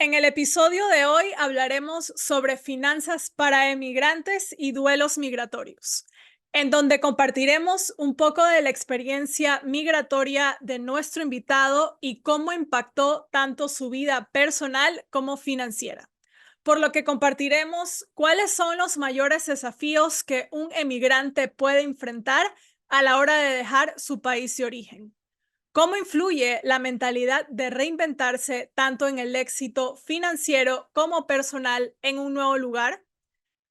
En el episodio de hoy hablaremos sobre finanzas para emigrantes y duelos migratorios, en donde compartiremos un poco de la experiencia migratoria de nuestro invitado y cómo impactó tanto su vida personal como financiera. Por lo que compartiremos cuáles son los mayores desafíos que un emigrante puede enfrentar a la hora de dejar su país de origen. ¿Cómo influye la mentalidad de reinventarse tanto en el éxito financiero como personal en un nuevo lugar?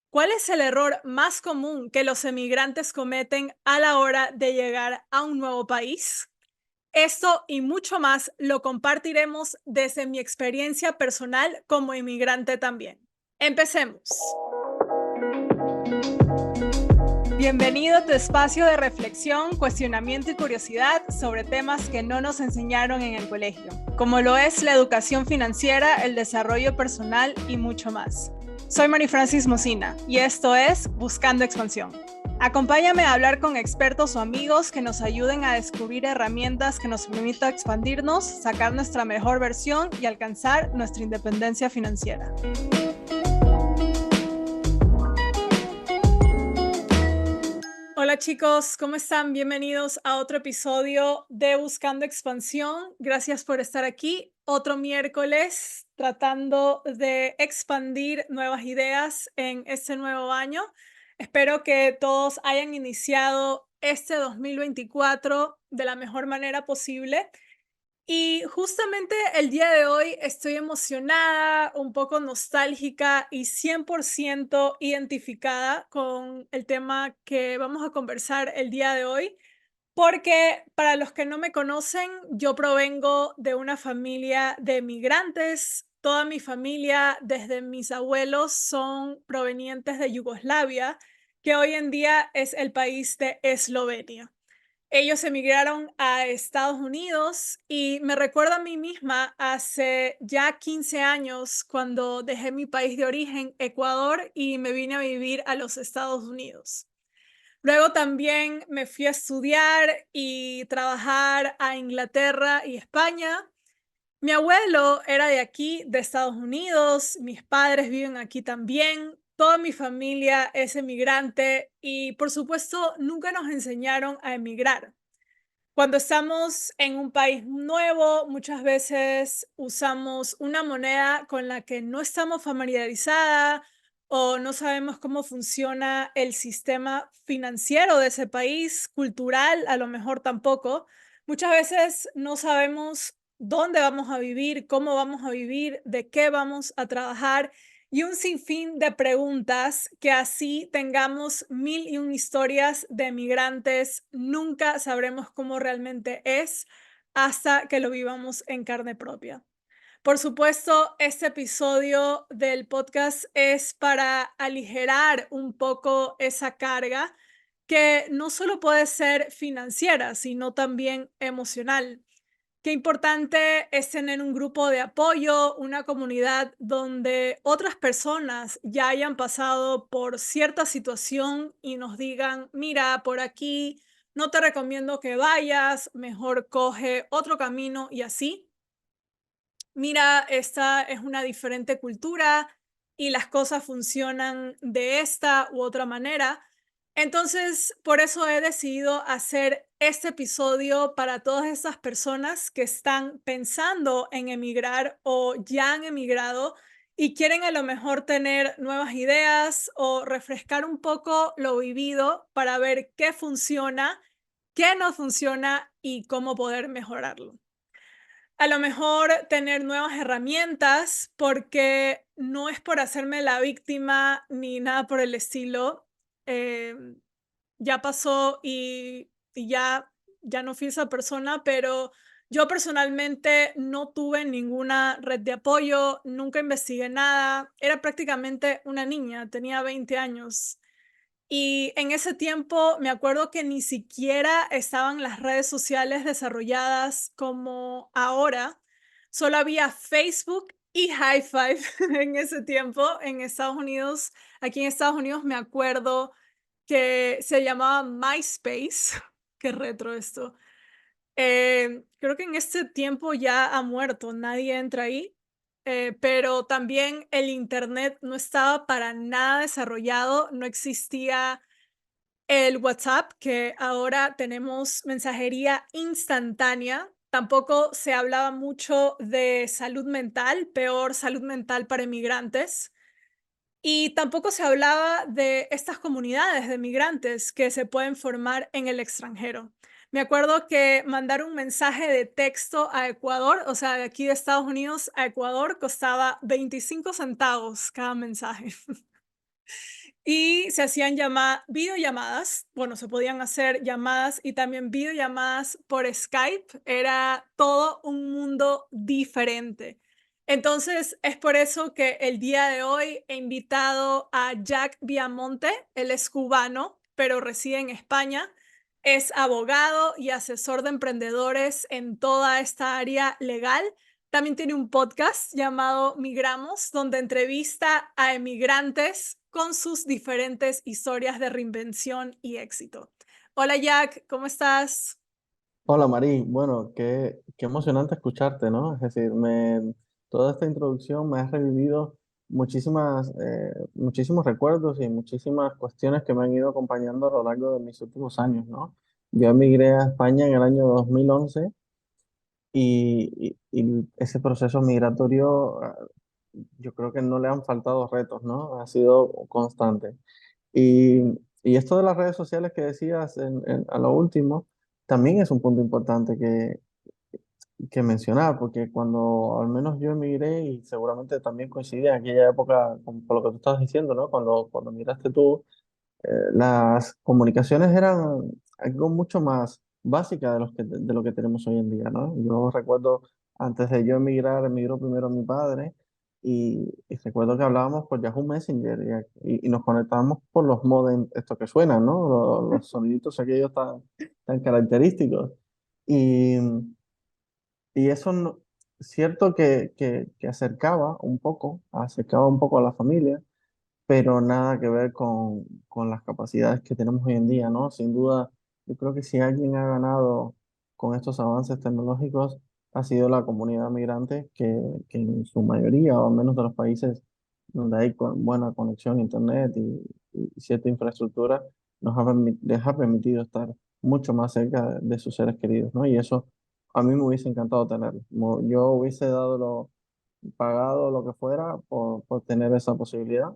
¿Cuál es el error más común que los emigrantes cometen a la hora de llegar a un nuevo país? Esto y mucho más lo compartiremos desde mi experiencia personal como inmigrante también. Empecemos. Bienvenido a tu espacio de reflexión, cuestionamiento y curiosidad sobre temas que no nos enseñaron en el colegio, como lo es la educación financiera, el desarrollo personal y mucho más. Soy Mari Francis Mocina y esto es Buscando Expansión. Acompáñame a hablar con expertos o amigos que nos ayuden a descubrir herramientas que nos permitan expandirnos, sacar nuestra mejor versión y alcanzar nuestra independencia financiera. Hola chicos, ¿cómo están? Bienvenidos a otro episodio de Buscando Expansión. Gracias por estar aquí. Otro miércoles tratando de expandir nuevas ideas en este nuevo año. Espero que todos hayan iniciado este 2024 de la mejor manera posible. Y justamente el día de hoy estoy emocionada, un poco nostálgica y 100% identificada con el tema que vamos a conversar el día de hoy, porque para los que no me conocen, yo provengo de una familia de migrantes. Toda mi familia, desde mis abuelos, son provenientes de Yugoslavia, que hoy en día es el país de Eslovenia. Ellos emigraron a Estados Unidos y me recuerdo a mí misma hace ya 15 años cuando dejé mi país de origen, Ecuador, y me vine a vivir a los Estados Unidos. Luego también me fui a estudiar y trabajar a Inglaterra y España. Mi abuelo era de aquí, de Estados Unidos, mis padres viven aquí también, toda mi familia es emigrante y por supuesto nunca nos enseñaron a emigrar. Cuando estamos en un país nuevo, muchas veces usamos una moneda con la que no estamos familiarizada o no sabemos cómo funciona el sistema financiero de ese país, cultural, a lo mejor tampoco. Muchas veces no sabemos dónde vamos a vivir, cómo vamos a vivir, de qué vamos a trabajar y un sinfín de preguntas que así tengamos mil y un historias de migrantes, nunca sabremos cómo realmente es hasta que lo vivamos en carne propia. Por supuesto, este episodio del podcast es para aligerar un poco esa carga que no solo puede ser financiera, sino también emocional. Qué importante es tener un grupo de apoyo, una comunidad donde otras personas ya hayan pasado por cierta situación y nos digan, mira, por aquí no te recomiendo que vayas, mejor coge otro camino y así. Mira, esta es una diferente cultura y las cosas funcionan de esta u otra manera. Entonces, por eso he decidido hacer este episodio para todas esas personas que están pensando en emigrar o ya han emigrado y quieren a lo mejor tener nuevas ideas o refrescar un poco lo vivido para ver qué funciona, qué no funciona y cómo poder mejorarlo. A lo mejor tener nuevas herramientas, porque no es por hacerme la víctima ni nada por el estilo. Ya pasó y ya no fui esa persona, pero yo personalmente no tuve ninguna red de apoyo, nunca investigué nada. Era prácticamente una niña, tenía 20 años. Y en ese tiempo me acuerdo que ni siquiera estaban las redes sociales desarrolladas como ahora. Solo había Facebook y High Five en ese tiempo en Estados Unidos. Aquí en Estados Unidos me acuerdo que se llamaba MySpace. Qué retro esto. Creo que en este tiempo ya ha muerto, nadie entra ahí. pero también el Internet no estaba para nada desarrollado, no existía el WhatsApp, que ahora tenemos mensajería instantánea. Tampoco se hablaba mucho de salud mental, peor salud mental para inmigrantes. Y tampoco se hablaba de estas comunidades de migrantes que se pueden formar en el extranjero. Me acuerdo que mandar un mensaje de texto a Ecuador, o sea, de aquí de Estados Unidos a Ecuador, costaba 25 centavos cada mensaje. Y se hacían videollamadas, bueno, se podían hacer llamadas y también videollamadas por Skype. Era todo un mundo diferente. Entonces, es por eso que el día de hoy he invitado a Jack Viamonte. Él es cubano, pero reside en España. Es abogado y asesor de emprendedores en toda esta área legal. También tiene un podcast llamado Migramos, donde entrevista a emigrantes con sus diferentes historias de reinvención y éxito. Hola Jack, ¿cómo estás? Hola Marí, bueno, qué emocionante escucharte, ¿no? Es decir, toda esta introducción me ha revivido muchísimos recuerdos y muchísimas cuestiones que me han ido acompañando a lo largo de mis últimos años, ¿no? Yo emigré a España en el año 2011 y ese proceso migratorio, yo creo que no le han faltado retos, ¿no? Ha sido constante. Y, y esto de las redes sociales que decías a lo último, también es un punto importante que mencionar, porque cuando al menos yo emigré, y seguramente también coincidí en aquella época con lo que tú estabas diciendo, ¿no? Cuando emigraste tú, las comunicaciones eran algo mucho más básica de lo que tenemos hoy en día, ¿no? Yo recuerdo, antes de yo emigrar, emigró primero mi padre y recuerdo que hablábamos por Yahoo Messenger y nos conectábamos por los modems, esto que suenan, ¿no? Los soniditos aquellos tan característicos. Y, y eso, cierto que acercaba un poco a la familia, pero nada que ver con las capacidades que tenemos hoy en día, ¿no? Sin duda, yo creo que si alguien ha ganado con estos avances tecnológicos, ha sido la comunidad migrante, que en su mayoría, o al menos de los países donde hay buena conexión a Internet y cierta infraestructura, les ha permitido estar mucho más cerca de sus seres queridos, ¿no? Y eso a mí me hubiese encantado tenerlo. Yo hubiese pagado lo que fuera por tener esa posibilidad,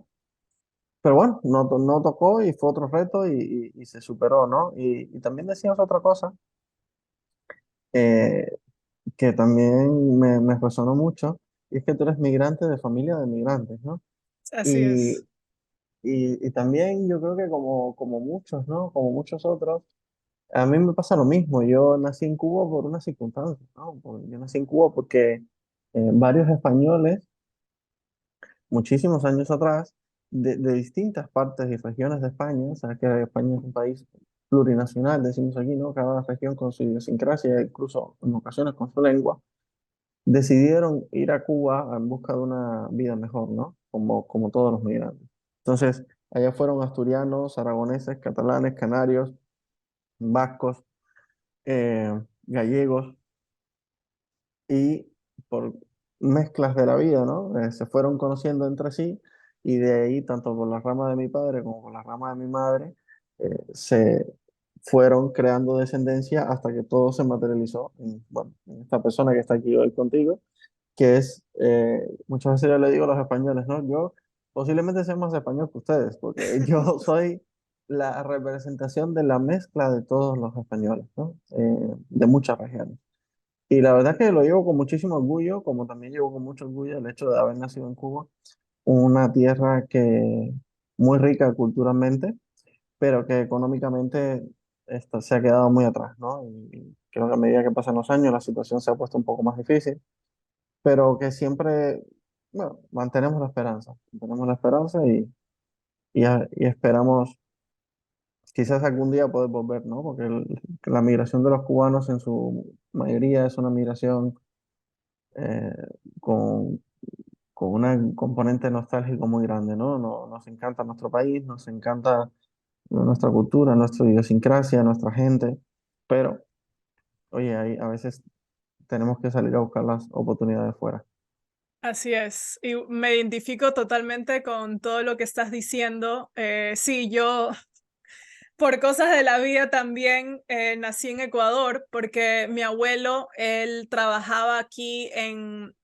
pero bueno, no tocó y fue otro reto y se superó, ¿no? Y también decías otra cosa eh, que también me resonó mucho, y es que tú eres migrante de familia de migrantes, ¿no? Así Y, es. y también yo creo que como muchos, ¿no? Como muchos otros, a mí me pasa lo mismo. Yo nací en Cuba por una circunstancia, ¿no? Yo nací en Cuba porque varios españoles muchísimos años atrás, de distintas partes y regiones de España. Sabes que España es un país plurinacional, decimos aquí, ¿no? Cada región con su idiosincrasia, incluso en ocasiones con su lengua, decidieron ir a Cuba en busca de una vida mejor, ¿no? Como todos los migrantes. Entonces, allá fueron asturianos, aragoneses, catalanes, canarios, vascos, gallegos, y por mezclas de la vida, ¿no? Se fueron conociendo entre sí, y de ahí, tanto por la rama de mi padre como por la rama de mi madre, se fueron creando descendencia hasta que todo se materializó en, bueno, en esta persona que está aquí hoy contigo, que es, muchas veces yo le digo a los españoles, ¿no? Yo posiblemente sea más español que ustedes, porque yo soy la representación de la mezcla de todos los españoles, ¿no? De muchas regiones. Y la verdad es que lo llevo con muchísimo orgullo, como también llevo con mucho orgullo el hecho de haber nacido en Cuba, una tierra que muy rica culturalmente, pero que económicamente se ha quedado muy atrás, ¿no? Y creo que a medida que pasan los años la situación se ha puesto un poco más difícil, pero que siempre, bueno, mantenemos la esperanza y esperamos quizás algún día poder volver, ¿no? Porque la migración de los cubanos en su mayoría es una migración eh, con, con un componente nostálgico muy grande, ¿no? Nos encanta nuestro país, nos encanta nuestra cultura, nuestra idiosincrasia, nuestra gente, pero, oye, a veces tenemos que salir a buscar las oportunidades fuera. Así es, y me identifico totalmente con todo lo que estás diciendo. Sí, yo por cosas de la vida también nací en Ecuador porque mi abuelo, él trabajaba aquí en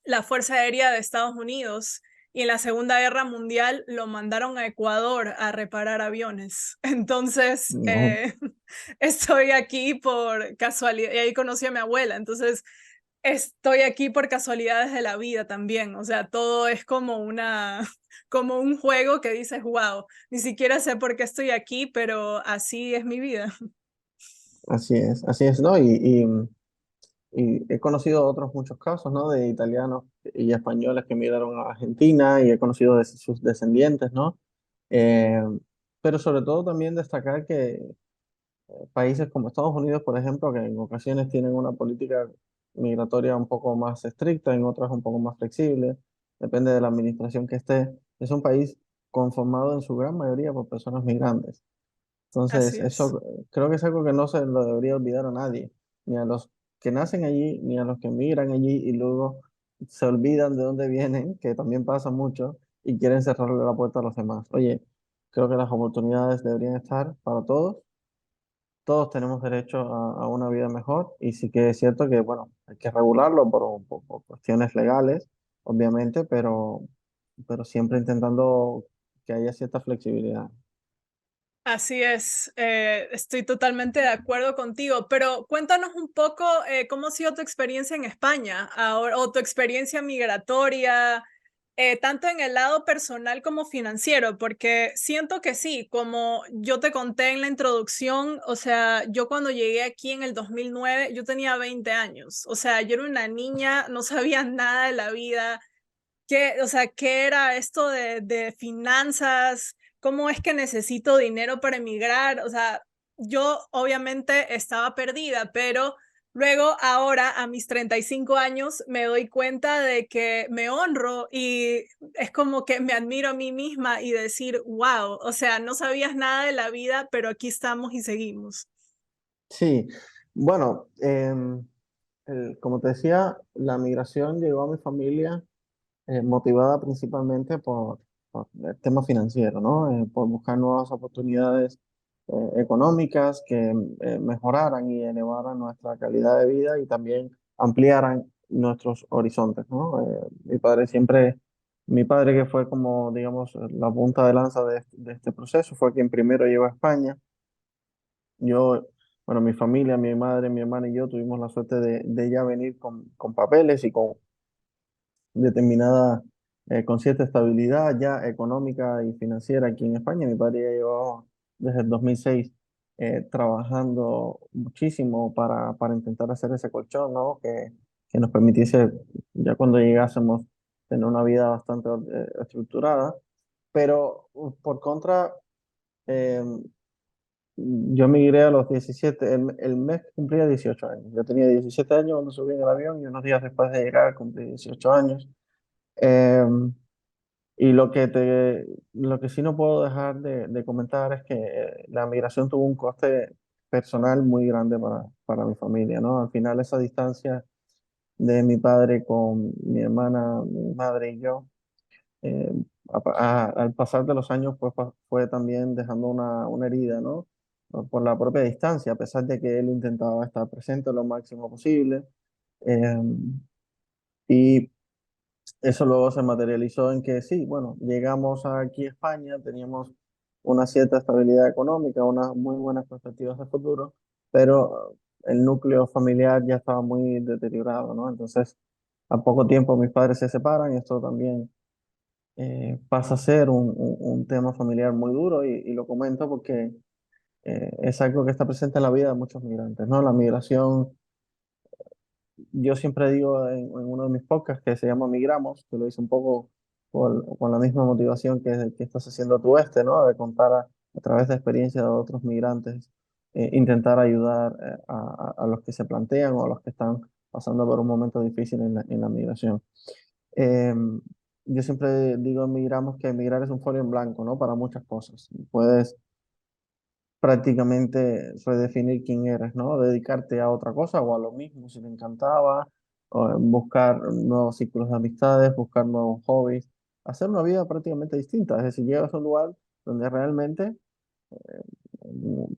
la Fuerza Aérea de Estados Unidos y en la Segunda Guerra Mundial lo mandaron a Ecuador a reparar aviones. Entonces, No, estoy aquí por casualidad y ahí conocí a mi abuela. Entonces, estoy aquí por casualidades de la vida también. O sea, todo es como una, como un juego que dices, wow, ni siquiera sé por qué estoy aquí, pero así es mi vida. así es, ¿no? Y he conocido otros muchos casos, ¿no? De italianos y españoles que emigraron a Argentina y he conocido de sus descendientes, ¿no? Eh, pero sobre todo también destacar que países como Estados Unidos, por ejemplo, que en ocasiones tienen una política migratoria un poco más estricta, en otras un poco más flexible, depende de la administración que esté, es un país conformado en su gran mayoría por personas migrantes. Así Entonces, es. eso creo que es algo que no se lo debería olvidar a nadie, ni a los que nacen allí, ni a los que migran allí y luego se olvidan de dónde vienen, que también pasa mucho, y quieren cerrarle la puerta a los demás. Oye, creo que las oportunidades deberían estar para todos. Todos tenemos derecho a una vida mejor y sí que es cierto que, bueno, hay que regularlo por cuestiones legales, obviamente, pero siempre intentando que haya cierta flexibilidad. Así es, estoy totalmente de acuerdo contigo, pero cuéntanos un poco cómo ha sido tu experiencia en España ahora, o tu experiencia migratoria, tanto en el lado personal como financiero, porque siento que sí, como yo te conté en la introducción, o sea, yo cuando llegué aquí en el 2009, yo tenía 20 años, o sea, yo era una niña, no sabía nada de la vida. ¿Qué, o sea, qué era esto de finanzas? ¿Cómo es que necesito dinero para emigrar? O sea, yo obviamente estaba perdida, pero luego ahora a mis 35 años me doy cuenta de que me honro y es como que me admiro a mí misma y decir, wow, o sea, no sabías nada de la vida, pero aquí estamos y seguimos. Sí, bueno, como te decía, la migración llegó a mi familia motivada principalmente por el tema financiero, ¿no? Por buscar nuevas oportunidades económicas que mejoraran y elevaran nuestra calidad de vida y también ampliaran nuestros horizontes, ¿no? Mi padre que fue como, digamos, la punta de lanza de este proceso, fue quien primero llegó a España. Yo, bueno, mi familia, mi madre, mi hermana y yo tuvimos la suerte de ya venir con papeles y con determinada, con cierta estabilidad ya económica y financiera aquí en España. Mi padre ya llevaba desde el 2006 trabajando muchísimo para intentar hacer ese colchón, ¿no? Que nos permitiese, ya cuando llegásemos, tener una vida bastante estructurada. Pero por contra, eh, yo migré a los 17, el mes que cumplía 18 años. Yo tenía 17 años cuando subí en el avión y unos días después de llegar cumplí 18 años. Eh, y lo que sí no puedo dejar de comentar es que la migración tuvo un coste personal muy grande para mi familia, ¿no? Al final esa distancia de mi padre con mi hermana, mi madre y yo, eh, al pasar de los años, pues fue también dejando una herida, ¿no? Por la propia distancia, a pesar de que él intentaba estar presente lo máximo posible. Eh, y eso luego se materializó en que sí, bueno, llegamos aquí a España, teníamos una cierta estabilidad económica, unas muy buenas perspectivas de futuro, pero el núcleo familiar ya estaba muy deteriorado, ¿no? Entonces, a poco tiempo mis padres se separan y esto también pasa a ser un tema familiar muy duro y lo comento porque es algo que está presente en la vida de muchos migrantes, ¿no? La migración, yo siempre digo en uno de mis podcasts que se llama Migramos, que lo hice un poco con la misma motivación que estás haciendo tú ¿no? De contar a través de experiencias de otros migrantes, intentar ayudar a los que se plantean o a los que están pasando por un momento difícil en la migración. Eh, yo siempre digo en Migramos que emigrar es un folio en blanco, ¿no? Para muchas cosas. Puedes prácticamente redefinir quién eres, ¿no? Dedicarte a otra cosa o a lo mismo si te encantaba, o buscar nuevos círculos de amistades, buscar nuevos hobbies, hacer una vida prácticamente distinta. Es decir, llegas a un lugar donde realmente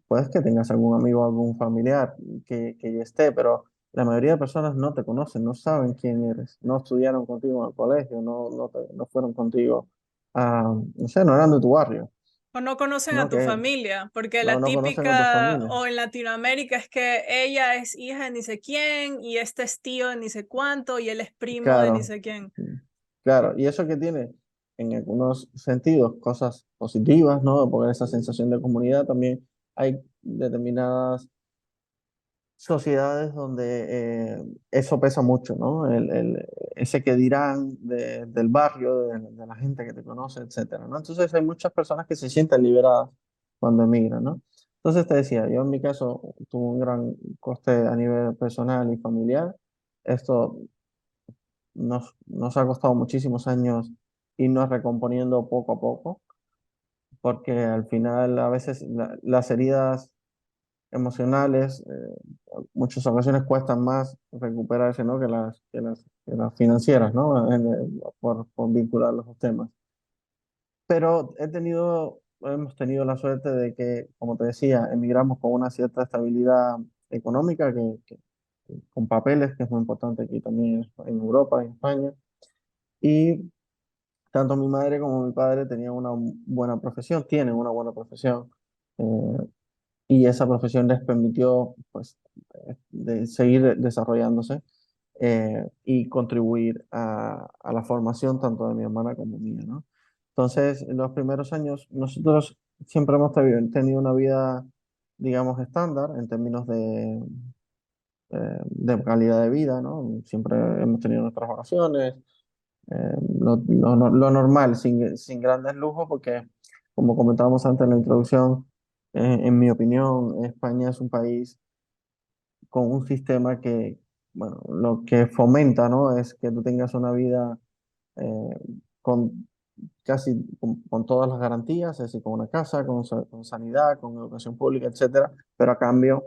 puedes que tengas algún amigo, algún familiar que ya esté, pero la mayoría de personas no te conocen, no saben quién eres, no estudiaron contigo en el colegio, no fueron contigo no sé, no eran de tu barrio, O no conocen a ¿no? tu Que familia, porque la no conocen a tu típica, familia. o en Latinoamérica, es que ella es hija de ni sé quién, y este es tío de ni sé cuánto, y él es primo de ni Claro, sé quién. claro, y eso que tiene en algunos sentidos cosas positivas, ¿no? Porque esa sensación de comunidad también hay determinadas sociedades donde eso pesa mucho, ¿no? Ese que dirán del barrio, de la gente que te conoce, etcétera, ¿no? Entonces hay muchas personas que se sienten liberadas cuando emigran, ¿no? Entonces te decía, yo en mi caso tuve un gran coste a nivel personal y familiar. Esto nos ha costado muchísimos años irnos recomponiendo poco a poco, porque al final a veces las heridas emocionales, muchas ocasiones cuestan más recuperarse, ¿no? Que las financieras, ¿no? Por vincular los temas. Pero hemos tenido la suerte de que, como te decía, emigramos con una cierta estabilidad económica, con papeles, que es muy importante aquí también en Europa, en España. Y tanto mi madre como mi padre tenían una buena profesión, tienen una buena profesión. eh, y esa profesión les permitió pues, de seguir desarrollándose y contribuir a la formación tanto de mi hermana como mía, ¿no? Entonces, en los primeros años, nosotros siempre hemos tenido una vida, digamos, estándar en términos de calidad de vida, ¿no? Siempre hemos tenido nuestras vacaciones, lo normal, sin grandes lujos, porque, como comentábamos antes en la introducción, en mi opinión, España es un país con un sistema que, bueno, lo que fomenta, ¿no? Es que tú tengas una vida eh, con con todas las garantías, es decir, con una casa, con sanidad, con educación pública, etcétera, pero a cambio,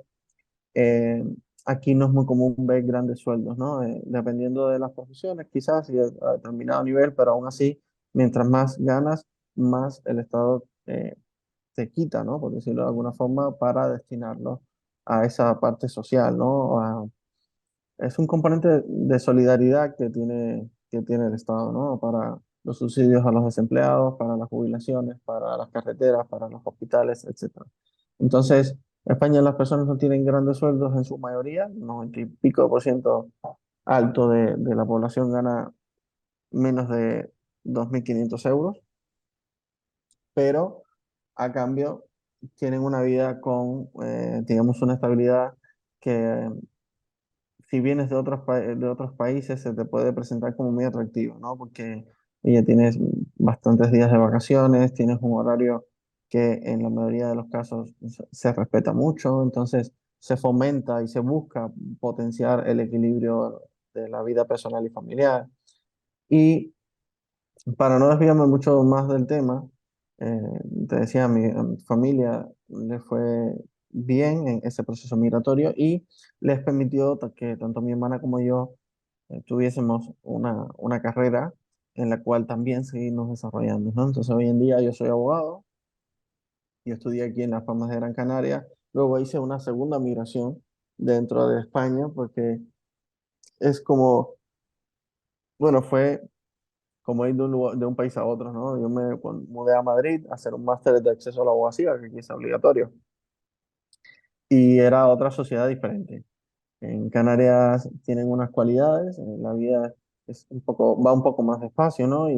eh, aquí no es muy común ver grandes sueldos, ¿no? Dependiendo de las profesiones, quizás, y a determinado nivel, pero aún así, mientras más ganas, más el Estado te quita, ¿no? Por decirlo de alguna forma, para destinarlo a esa parte social, ¿no? Es un componente de solidaridad que tiene el Estado, ¿no? Para los subsidios a los desempleados, para las jubilaciones, para las carreteras, para los hospitales, etcétera. Entonces, en España las personas no tienen grandes sueldos en su mayoría, 90 y pico por ciento alto de la población gana menos de 2.500 euros, pero a cambio tienen una vida con, digamos, una estabilidad que si vienes de otros países, se te puede presentar como muy atractivo, ¿no? Porque ya tienes bastantes días de vacaciones, tienes un horario que en la mayoría de los casos se respeta mucho, entonces se fomenta y se busca potenciar el equilibrio de la vida personal y familiar. Y para no desviarme mucho más del tema, eh, te decía, a mi familia le fue bien en ese proceso migratorio y les permitió que tanto mi hermana como yo tuviésemos una carrera en la cual también seguimos desarrollando, ¿no? Entonces hoy en día yo soy abogado y estudié aquí en Las Palmas de Gran Canaria. Luego hice una segunda migración dentro de España porque es como, bueno, fue como ir de un país a otro, ¿no? Yo me mudé a Madrid a hacer un máster de acceso a la abogacía, que aquí es obligatorio, y era otra sociedad diferente. En Canarias tienen unas cualidades, la vida va un poco más despacio, ¿no?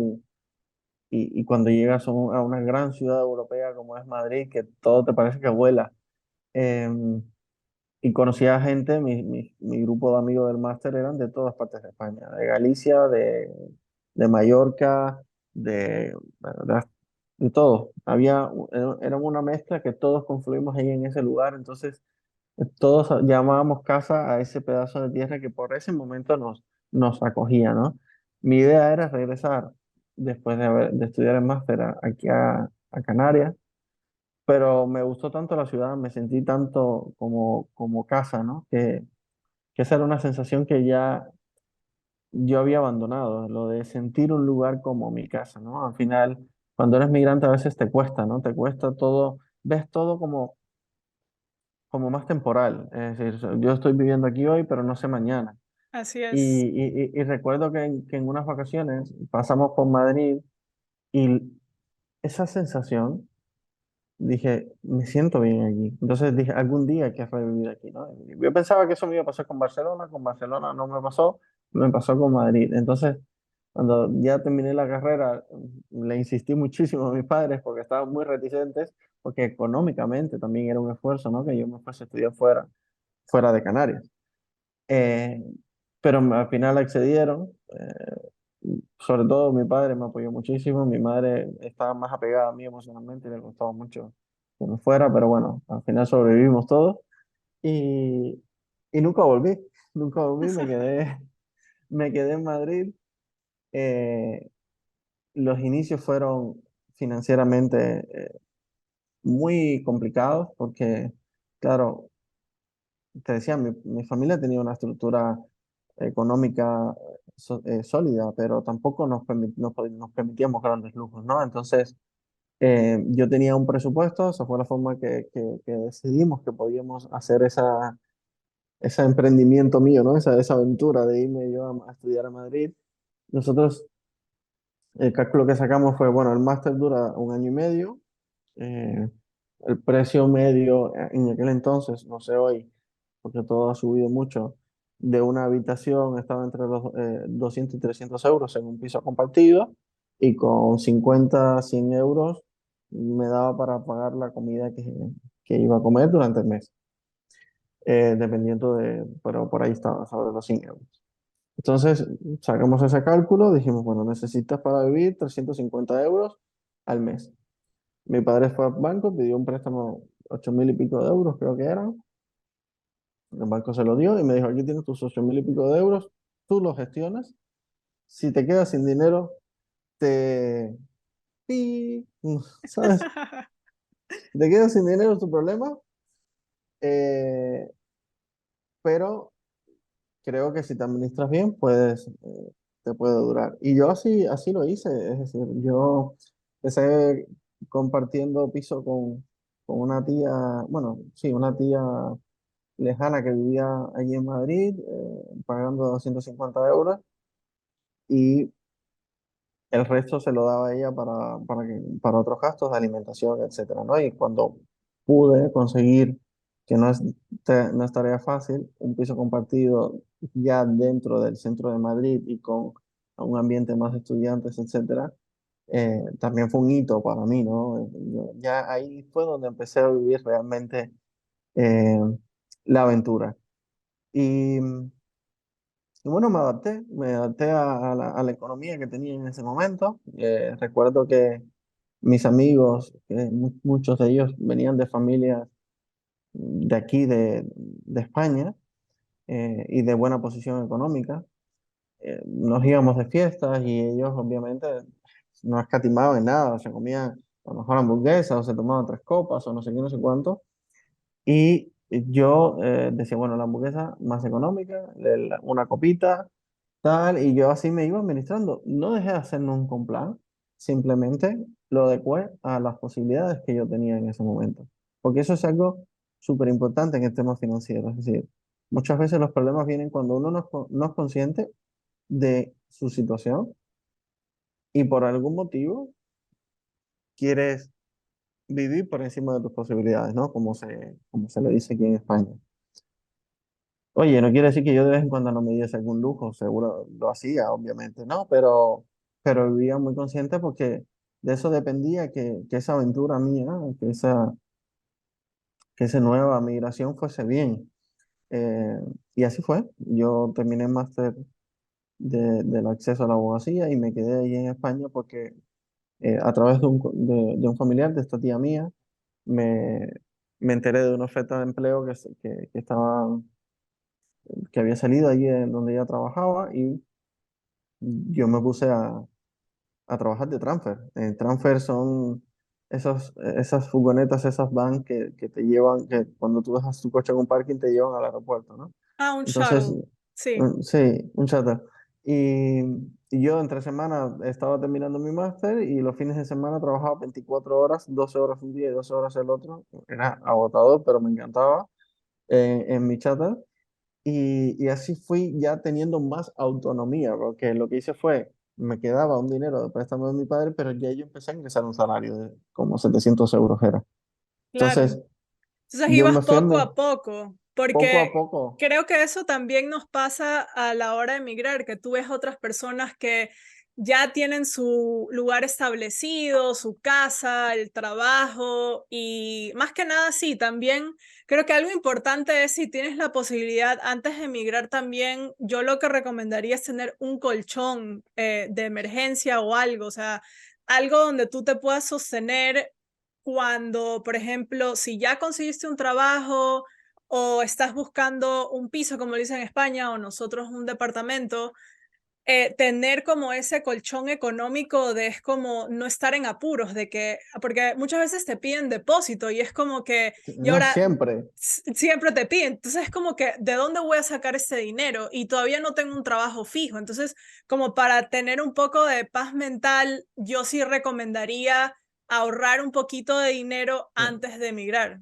Y cuando llegas a una gran ciudad europea como es Madrid, que todo te parece que vuela. Em, y conocí a gente, mi grupo de amigos del máster eran de todas partes de España, de Galicia, de Mallorca, bueno, de todo. Era una mezcla que todos confluimos ahí en ese lugar, entonces todos llamábamos casa a ese pedazo de tierra que por ese momento nos acogía, ¿no? Mi idea era regresar después de estudiar el máster aquí a Canarias, pero me gustó tanto la ciudad, me sentí tanto como casa, ¿no? Que esa era una sensación que ya yo había abandonado, lo de sentir un lugar como mi casa, ¿no? Al final, cuando eres migrante a veces te cuesta, ¿no? Te cuesta todo, ves todo como más temporal. Es decir, yo estoy viviendo aquí hoy, pero no sé mañana. Así Y, es. y recuerdo que en unas vacaciones pasamos por Madrid y esa sensación, dije, me siento bien aquí. Entonces dije, algún día hay que revivir aquí, ¿no? Yo pensaba que eso me iba a pasar con Barcelona no me pasó con Madrid. Entonces, cuando ya terminé la carrera, le insistí muchísimo a mis padres porque estaban muy reticentes, porque económicamente también era un esfuerzo, ¿no? Que yo me fuese a estudiar fuera de Canarias. Eh, pero al final accedieron. Sobre todo mi padre me apoyó muchísimo. Mi madre estaba más apegada a mí emocionalmente y le costaba mucho que me fuera, pero bueno, al final sobrevivimos todos y, y nunca volví. Nunca volví, me quedé en Madrid. Eh, los inicios fueron financieramente muy complicados porque, claro, te decía, mi familia tenía una estructura económica sólida, pero tampoco nos permitíamos grandes lujos, ¿no? Entonces, yo tenía un presupuesto, esa fue la forma que decidimos que podíamos hacer ese emprendimiento mío, ¿no? Esa aventura de irme yo a estudiar a Madrid. Nosotros, el cálculo que sacamos fue, bueno, el máster dura un año y medio, eh, el precio medio en aquel entonces, no sé hoy, porque todo ha subido mucho, de una habitación estaba entre los 200 y 300 euros en un piso compartido y con 50 100 euros me daba para pagar la comida que iba a comer durante el mes, dependiendo pero por ahí estaba, sobre los 100 euros. Entonces sacamos ese cálculo, dijimos, bueno, necesitas para vivir 350 euros al mes. Mi padre fue al banco, pidió un préstamo 8.000 y pico de euros, creo que eran. El banco se lo dio y me dijo, aquí tienes tus 8.000 y pico de euros, tú los gestionas. Si te quedas sin dinero, te... ¿Sabes? Si te quedas sin dinero es tu problema, eh, pero creo que si te administras bien, te puede durar. Y yo así lo hice, es decir, yo empecé compartiendo piso con una tía, bueno, sí, una tía lejana que vivía allí en Madrid, pagando 250 euros y el resto se lo daba a ella para otros gastos de alimentación, etcétera, ¿no? Y cuando pude conseguir, que no es tarea fácil, un piso compartido ya dentro del centro de Madrid y con un ambiente más de estudiantes, etcétera, también fue un hito para mí, ¿no? Ya ahí fue donde empecé a vivir realmente eh, la aventura. Y, y bueno, me adapté a la economía que tenía en ese momento. Recuerdo que mis amigos, que muchos de ellos venían de familias de aquí, de España, y de buena posición económica. Nos íbamos de fiestas y ellos obviamente no escatimaban en nada, se comían a lo mejor hamburguesas o se tomaban tres copas o no sé qué, no sé cuánto. Y yo decía, bueno, la hamburguesa más económica, una copita, tal, y yo así me iba administrando. No dejé de hacer nunca un plan, simplemente lo adecué a las posibilidades que yo tenía en ese momento. Porque eso es algo súper importante en el tema financiero. Es decir, muchas veces los problemas vienen cuando uno no es consciente de su situación y por algún motivo quieres vivir por encima de tus posibilidades, ¿no? Como se le dice aquí en España. Oye, no quiere decir que yo de vez en cuando no me diese algún lujo, seguro lo hacía, obviamente, ¿no? Pero vivía muy consciente porque de eso dependía que esa aventura mía, que esa nueva migración fuese bien. Eh, y así fue. Yo terminé el máster del acceso a la abogacía y me quedé ahí en España porque a través de un familiar, de esta tía mía, me, me enteré de una oferta de empleo que había salido allí en donde ella trabajaba y yo me puse a trabajar de transfer. Transfer son esas furgonetas, esas vans que te llevan, que cuando tú dejas tu coche en un parking te llevan al aeropuerto, ¿no? Ah, un Entonces, shuttle. Sí. sí, un shuttle. Y, y yo entre semana estaba terminando mi máster y los fines de semana trabajaba 24 horas, 12 horas un día y 12 horas el otro. Era agotador, pero me encantaba en mi chata. Y así fui ya teniendo más autonomía, porque lo que hice fue, me quedaba un dinero de préstamo de mi padre, pero ya yo empecé a ingresar un salario de como 700 euros era. Claro. Entonces, Entonces yo ibas me fui poco a poco, poco a porque poco. creo que eso también nos pasa a la hora de emigrar, que tú ves otras personas que ya tienen su lugar establecido, su casa, el trabajo y más que nada sí, también creo que algo importante es si tienes la posibilidad antes de emigrar también, yo lo que recomendaría es tener un colchón de emergencia o algo, o sea, algo donde tú te puedas sostener cuando, por ejemplo, si ya conseguiste un trabajo o estás buscando un piso, como le dicen en España, o nosotros un departamento, tener como ese colchón económico de es como no estar en apuros, de que, porque muchas veces te piden depósito y es como que, y No ahora siempre. siempre te piden, entonces es como que, ¿de dónde voy a sacar ese dinero? Y todavía no tengo un trabajo fijo, entonces como para tener un poco de paz mental, yo sí recomendaría ahorrar un poquito de dinero antes de emigrar.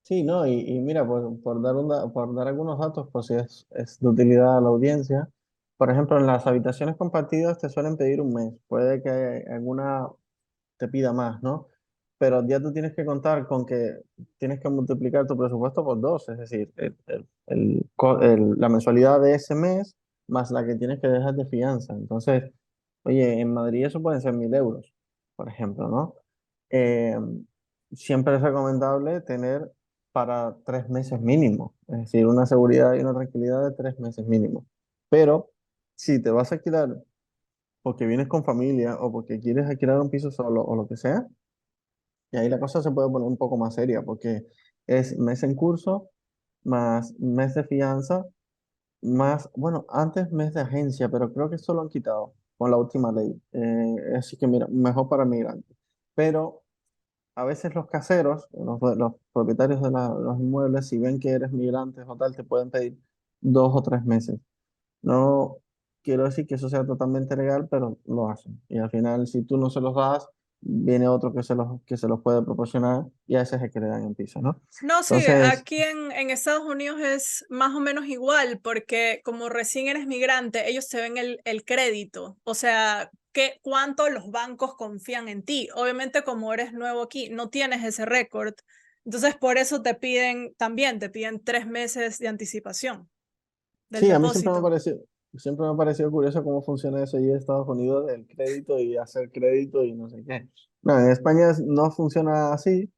Sí, no, y mira, por dar algunos datos, pues si es de utilidad a la audiencia. Por ejemplo, en las habitaciones compartidas te suelen pedir un mes. Puede que alguna te pida más, ¿no? Pero ya tú tienes que contar con que tienes que multiplicar tu presupuesto por dos, es decir, la mensualidad de ese mes más la que tienes que dejar de fianza. Entonces, oye, en Madrid eso pueden ser 1.000 euros, por ejemplo, ¿no? Eh, Siempre es recomendable tener para 3 meses mínimo, es decir, una seguridad y una tranquilidad de 3 meses mínimo. Pero si te vas a alquilar porque vienes con familia o porque quieres alquilar un piso solo o lo que sea, y ahí la cosa se puede poner un poco más seria porque es mes en curso más mes de fianza más, bueno, antes mes de agencia, pero creo que eso lo han quitado con la última ley. Así que mira, mejor para migrantes. Pero a veces los caseros, los propietarios de los inmuebles, si ven que eres migrante o tal, te pueden pedir 2 o 3 meses. No quiero decir que eso sea totalmente legal, pero lo hacen. Y al final, si tú no se los das, viene otro que se los puede proporcionar y a ese es el que le dan en piso, ¿no? No, sí, Entonces, aquí en Estados Unidos es más o menos igual, porque como recién eres migrante, ellos te ven el crédito, o sea, cuánto los bancos confían en ti. Obviamente, como eres nuevo aquí, no tienes ese récord, entonces por eso te piden, también te piden 3 meses de anticipación del sí, a mí siempre me ha depósito. parecido, siempre me ha parecido curioso cómo funciona eso allí en Estados Unidos, del crédito y hacer crédito y no sé qué. No, en España no funciona así.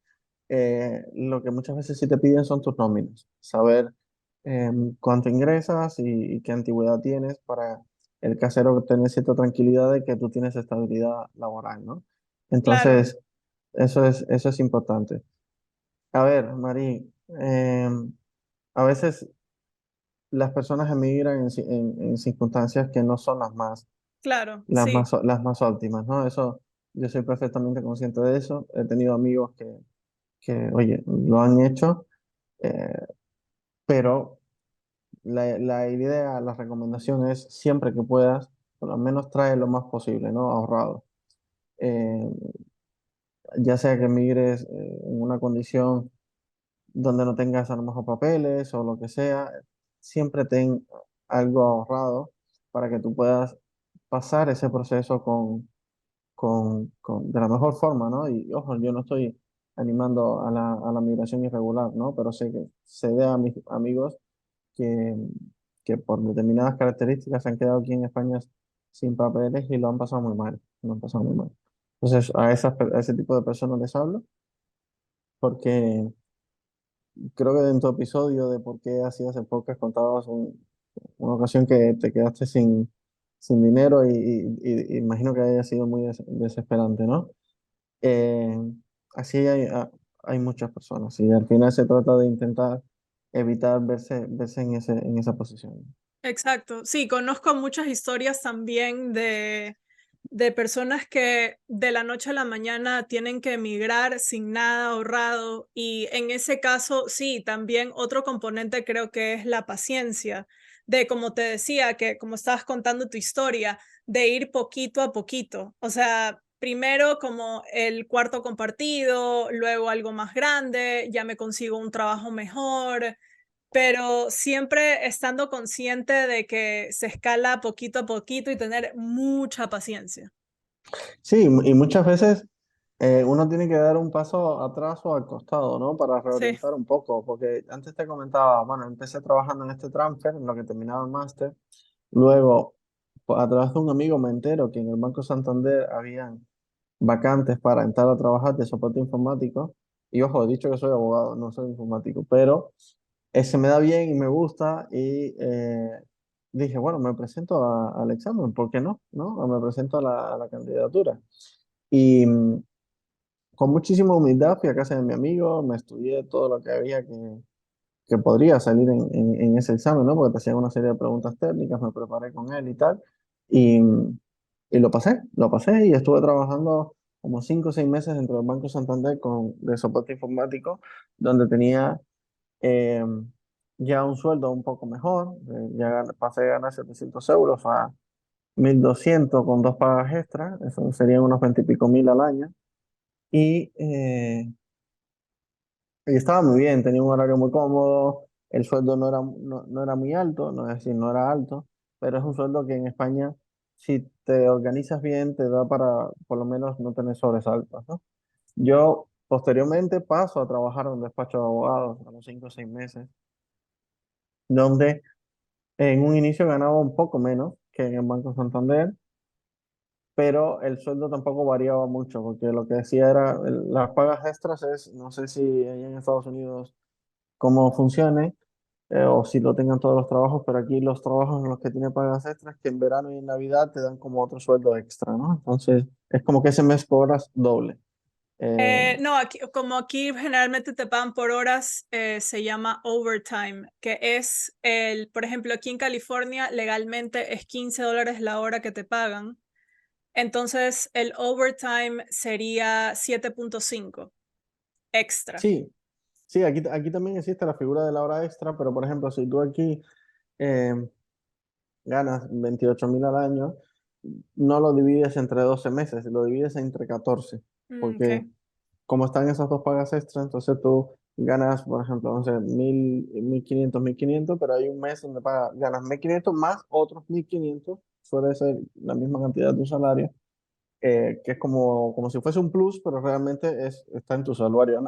Lo que muchas veces sí te piden son tus nóminas, saber cuánto ingresas y qué antigüedad tienes para el casero tener cierta tranquilidad de que tú tienes estabilidad laboral, ¿no? Claro, Entonces, eso es importante. A ver, Mari, a veces las personas emigran en circunstancias que no son claro, sí. las más óptimas, ¿no? Eso, yo soy perfectamente consciente de eso. He tenido amigos oye, lo han hecho. eh, pero la idea, la recomendación es siempre que puedas, por lo menos trae lo más posible, ¿no? Ahorrado. Eh, ya sea que migres en una condición donde no tengas a lo mejor papeles o lo que sea, siempre ten algo ahorrado para que tú puedas pasar ese proceso de la mejor forma, ¿no? Y ojo, yo no estoy animando a a la migración irregular, ¿no? Pero sé de mis amigos que, que por determinadas características se han quedado aquí en España sin papeles y lo han pasado muy mal, lo han pasado muy mal. Entonces, a ese tipo de personas les hablo porque creo que en tu episodio de por qué así hace podcast contabas una ocasión que te quedaste sin dinero y imagino que haya sido muy desesperante, ¿no? Eh, así hay muchas personas y al final se trata de intentar evitar verse en esa posición. Exacto. Sí, conozco muchas historias también de personas que de la noche a la mañana tienen que emigrar sin nada ahorrado y en ese caso, sí, también otro componente creo que es la paciencia, de, como te decía, que como estabas contando tu historia, de ir poquito a poquito. O sea, primero como el cuarto compartido, luego algo más grande, ya me consigo un trabajo mejor, pero siempre estando consciente de que se escala poquito a poquito y tener mucha paciencia. Sí, y muchas veces uno tiene que dar un paso atrás o al costado, ¿no? Para Sí. reorientar un poco, porque antes te comentaba, bueno, empecé trabajando en este transfer, en lo que terminaba el máster, luego a través de un amigo me entero que en el Banco Santander habían vacantes para entrar a trabajar de soporte informático, y ojo, he dicho que soy abogado, no soy informático, pero se me da bien y me gusta y dije, bueno, me presento al examen, ¿por qué no? ¿No? O me presento a la candidatura. Y con muchísima humildad fui a casa de mi amigo, me estudié todo lo que había que podría salir en ese examen, ¿no? Porque te hacían una serie de preguntas técnicas, me preparé con él y tal, y, y lo pasé y estuve trabajando como 5 o 6 meses dentro del Banco Santander de soporte informático, donde tenía eh, ya un sueldo un poco mejor, pasé de ganar 700 euros a 1.200 con dos pagas extras, eso serían unos 20 y pico mil al año. Y, y estaba muy bien, tenía un horario muy cómodo, el sueldo no era muy alto, no es decir, no era alto, pero es un sueldo que en España, si te organizas bien, te da para por lo menos no tener sobresaltos, ¿no? Yo posteriormente paso a trabajar en un despacho de abogados a los 5 o 6 meses, donde en un inicio ganaba un poco menos que en el Banco Santander, pero el sueldo tampoco variaba mucho, porque lo que decía era, las pagas extras es, no sé si allá en Estados Unidos cómo funcione, o si lo tengan todos los trabajos, pero aquí los trabajos en los que tiene pagas extras, que en verano y en Navidad te dan como otro sueldo extra, ¿no? Entonces, es como que ese mes cobras doble. Eh, No, aquí, como aquí generalmente te pagan por horas, se llama overtime, que es por ejemplo, aquí en California legalmente es $15 la hora que te pagan. Entonces, el overtime sería 7.5 extra. sí, sí, aquí también existe la figura de la hora extra, pero por ejemplo, si tú aquí eh, ganas 28.000 al año, no lo divides entre 12 meses, lo divides entre 14, porque Ok. como están esas dos pagas extra, entonces tú ganas, por ejemplo, no sé, 1.500, pero hay un mes donde ganas 1.500 más otros 1.500, suele ser la misma cantidad de tu salario, que es como si fuese un plus, pero realmente está en tu salario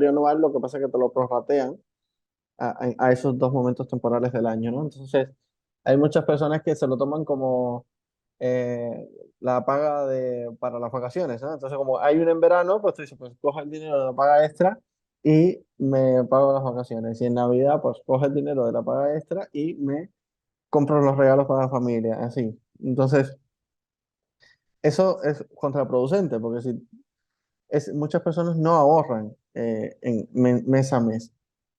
anual, lo que pasa es que te lo prorratean a esos dos momentos temporales del año, ¿no? Entonces, hay muchas personas que se lo toman como eh, la paga para las vacaciones, ¿no? Entonces, como hay una en verano, pues tú dices, pues cojo el dinero de la paga extra y me pago las vacaciones. Y en Navidad, pues cojo el dinero de la paga extra y me compro los regalos para la familia, así. Entonces, eso es contraproducente, porque si muchas personas no ahorran mes a mes,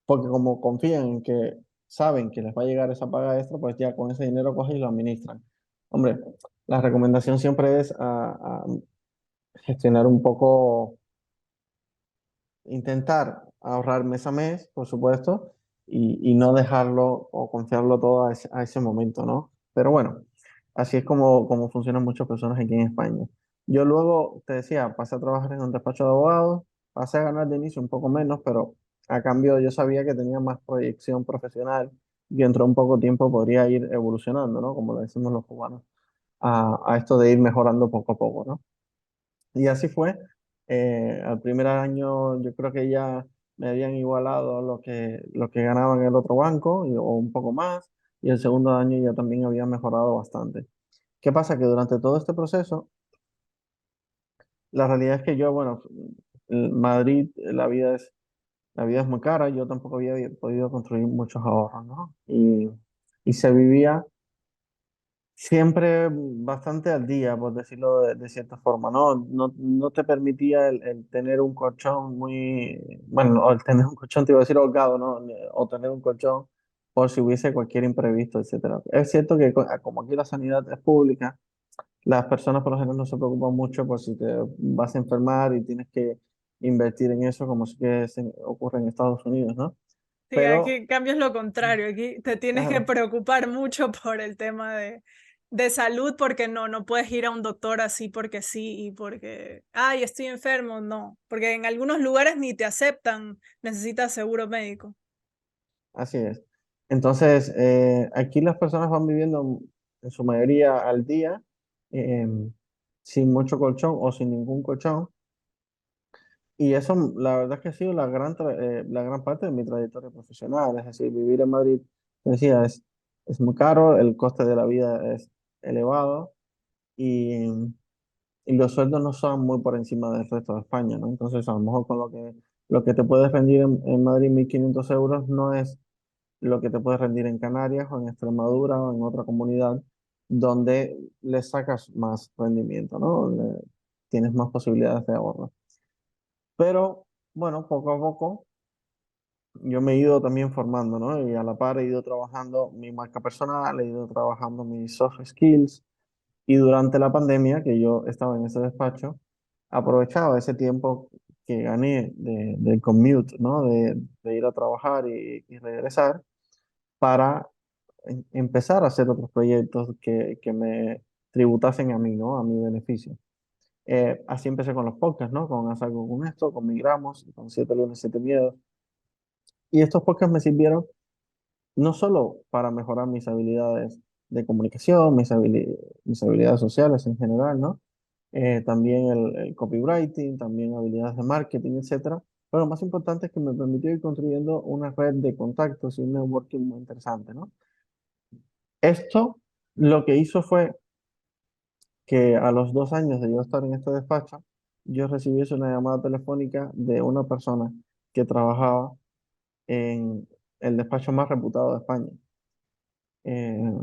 porque como confían en que saben que les va a llegar esa paga extra, pues ya con ese dinero cogen y lo administran. Hombre, la recomendación siempre es a gestionar un poco, intentar ahorrar mes a mes, por supuesto, y no dejarlo o confiarlo todo a ese momento, ¿no? Pero bueno, así es como funcionan muchas personas aquí en España. Yo luego, te decía, pasé a trabajar en un despacho de abogados, pasé a ganar de inicio un poco menos, pero a cambio yo sabía que tenía más proyección profesional y que dentro de un poco tiempo podría ir evolucionando, ¿no? Como le decimos los cubanos, a esto de ir mejorando poco a poco, ¿no? Y así fue. Al primer año yo creo que ya me habían igualado lo que ganaba en el otro banco o un poco más. Y el segundo año ya también había mejorado bastante. ¿Qué pasa? Que durante todo este proceso, la realidad es que yo, bueno, en Madrid, la vida es muy cara. Yo tampoco había podido construir muchos ahorros, ¿no? Y se vivía siempre bastante al día, por decirlo de cierta forma, ¿no? No te permitía el tener un colchón bueno, o el tener un colchón, te iba a decir holgado, ¿no? O tener un colchón por si hubiese cualquier imprevisto, etcétera. Es cierto que como aquí la sanidad es pública, las personas por lo general no se preocupan mucho por si te vas a enfermar y tienes que invertir en eso, como sí que ocurre en Estados Unidos, ¿no? Sí, aquí pero en cambio es lo contrario, aquí te tienes que claro, preocupar mucho por el tema de salud porque no puedes ir a un doctor así porque sí y porque, ay, estoy enfermo, no, porque en algunos lugares ni te aceptan, necesitas seguro médico. así es. Entonces, aquí las personas van viviendo en su mayoría al día, em, sin mucho colchón o sin ningún colchón. Y eso, la verdad es que ha sido la gran parte de mi trayectoria profesional. Es decir, vivir en Madrid, como decía, es muy caro, el coste de la vida es elevado y, y los sueldos no son muy por encima del resto de España, ¿no? Entonces, a lo mejor con lo que te puedes rendir en Madrid, 1.500 euros, no es lo que te puedes rendir en Canarias o en Extremadura o en otra comunidad donde le sacas más rendimiento, ¿no? Tienes más posibilidades de ahorro. Pero, bueno, poco a poco yo me he ido también formando, ¿no? Y a la par he ido trabajando mi marca personal, he ido trabajando mis soft skills. Y durante la pandemia, que yo estaba en ese despacho, aprovechaba ese tiempo que gané del commute, ¿no? De ir a trabajar y regresar para empezar a hacer otros proyectos que me tributasen a mí, ¿no? A mi beneficio. Así empecé con los podcasts, ¿no? Con Haz algo con esto, con Migramos, con Siete lunes, siete miedos. Y estos podcasts me sirvieron no solo para mejorar mis habilidades de comunicación, mis habilidades sociales en general, ¿no? También el copywriting, también habilidades de marketing, etcétera. Pero lo más importante es que me permitió ir construyendo una red de contactos y un networking muy interesante, ¿no? Esto lo que hizo fue que a los 2 años de yo estar en este despacho, yo recibiese una llamada telefónica de una persona que trabajaba en el despacho más reputado de España. Eh,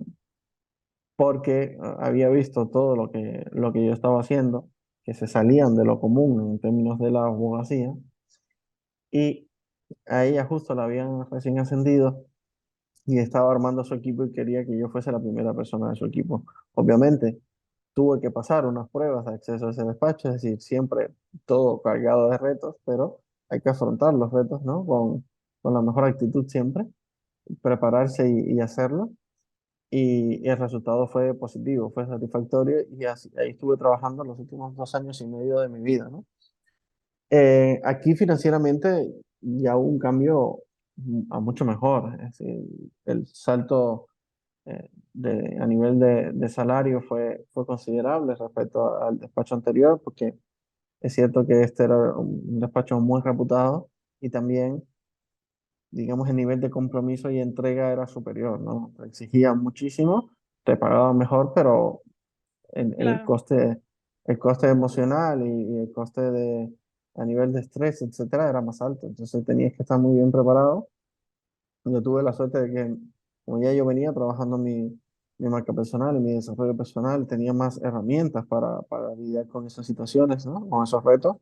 Porque había visto todo lo que yo estaba haciendo, que se salían de lo común en términos de la abogacía, y a ella justo la habían recién ascendido y estaba armando su equipo y quería que yo fuese la primera persona de su equipo. Obviamente, tuve que pasar unas pruebas de acceso a ese despacho, es decir, siempre todo cargado de retos, pero hay que afrontar los retos, ¿no? Con la mejor actitud siempre, prepararse y hacerlo. Y el resultado fue positivo, fue satisfactorio y así, ahí estuve trabajando los últimos 2 años y medio de mi vida, ¿no? Aquí financieramente ya hubo un cambio a mucho mejor, es decir, el salto a nivel de salario fue considerable respecto al despacho anterior, porque es cierto que este era un despacho muy reputado y también, digamos, el nivel de compromiso y entrega era superior, ¿no? Te exigían muchísimo, te pagaban mejor, pero el, el Claro, coste, el coste emocional y el coste a nivel de estrés, etcétera, era más alto. Entonces tenías que estar muy bien preparado. Yo tuve la suerte de que, como ya yo venía trabajando mi marca personal y mi desarrollo personal, tenía más herramientas para lidiar con esas situaciones, ¿no? Con esos retos.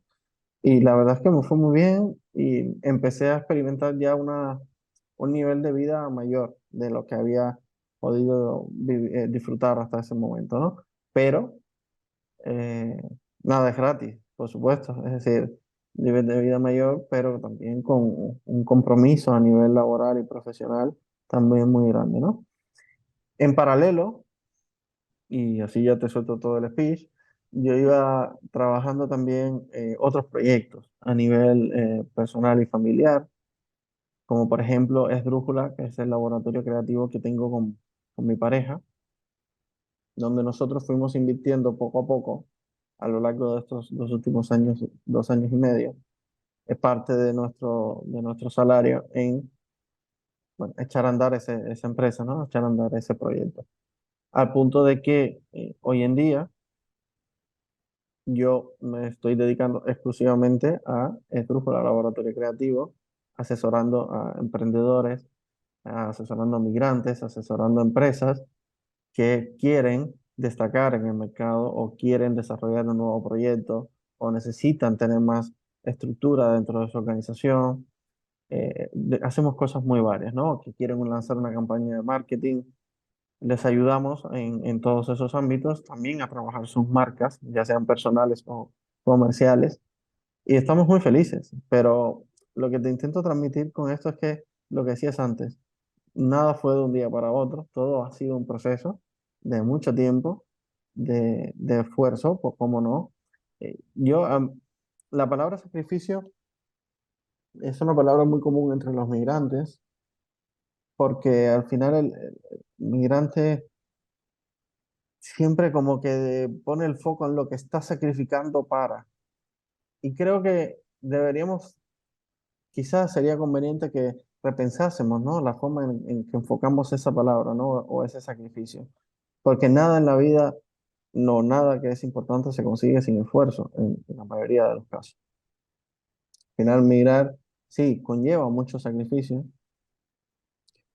Y la verdad es que me fue muy bien y empecé a experimentar ya un nivel de vida mayor de lo que había podido disfrutar hasta ese momento, ¿no? Pero eh, nada es gratis, por supuesto. Es decir, nivel de vida mayor, pero también con un compromiso a nivel laboral y profesional también muy grande, ¿no? En paralelo, y así ya te suelto todo el speech, yo iba trabajando también otros proyectos a nivel personal y familiar, como por ejemplo Esdrújula, que es el laboratorio creativo que tengo con mi pareja, donde nosotros fuimos invirtiendo poco a poco a lo largo de estos 2 últimos años, 2 años y medio, es parte de nuestro salario en, bueno, echar a andar esa empresa, ¿no? Echar a andar ese proyecto. Al punto de que hoy en día yo me estoy dedicando exclusivamente a Esdrújula Laboratorio Creativo, asesorando a emprendedores, asesorando a migrantes, asesorando a empresas que quieren destacar en el mercado o quieren desarrollar un nuevo proyecto o necesitan tener más estructura dentro de su organización. Hacemos cosas muy varias, ¿no? Que quieren lanzar una campaña de marketing. Les ayudamos en todos esos ámbitos también a trabajar sus marcas, ya sean personales o comerciales. Y estamos muy felices, pero lo que te intento transmitir con esto es que lo que decías antes, nada fue de un día para otro, todo ha sido un proceso de mucho tiempo, de esfuerzo, pues cómo no. La palabra sacrificio es una palabra muy común entre los migrantes, porque al final el migrante siempre como que pone el foco en lo que está sacrificando para. Y creo que deberíamos, quizás sería conveniente que repensásemos, ¿no? La forma en que enfocamos esa palabra, ¿no? O ese sacrificio. Porque nada en la vida, no, nada que es importante se consigue sin esfuerzo, en la mayoría de los casos. Al final, migrar, sí, conlleva mucho sacrificio,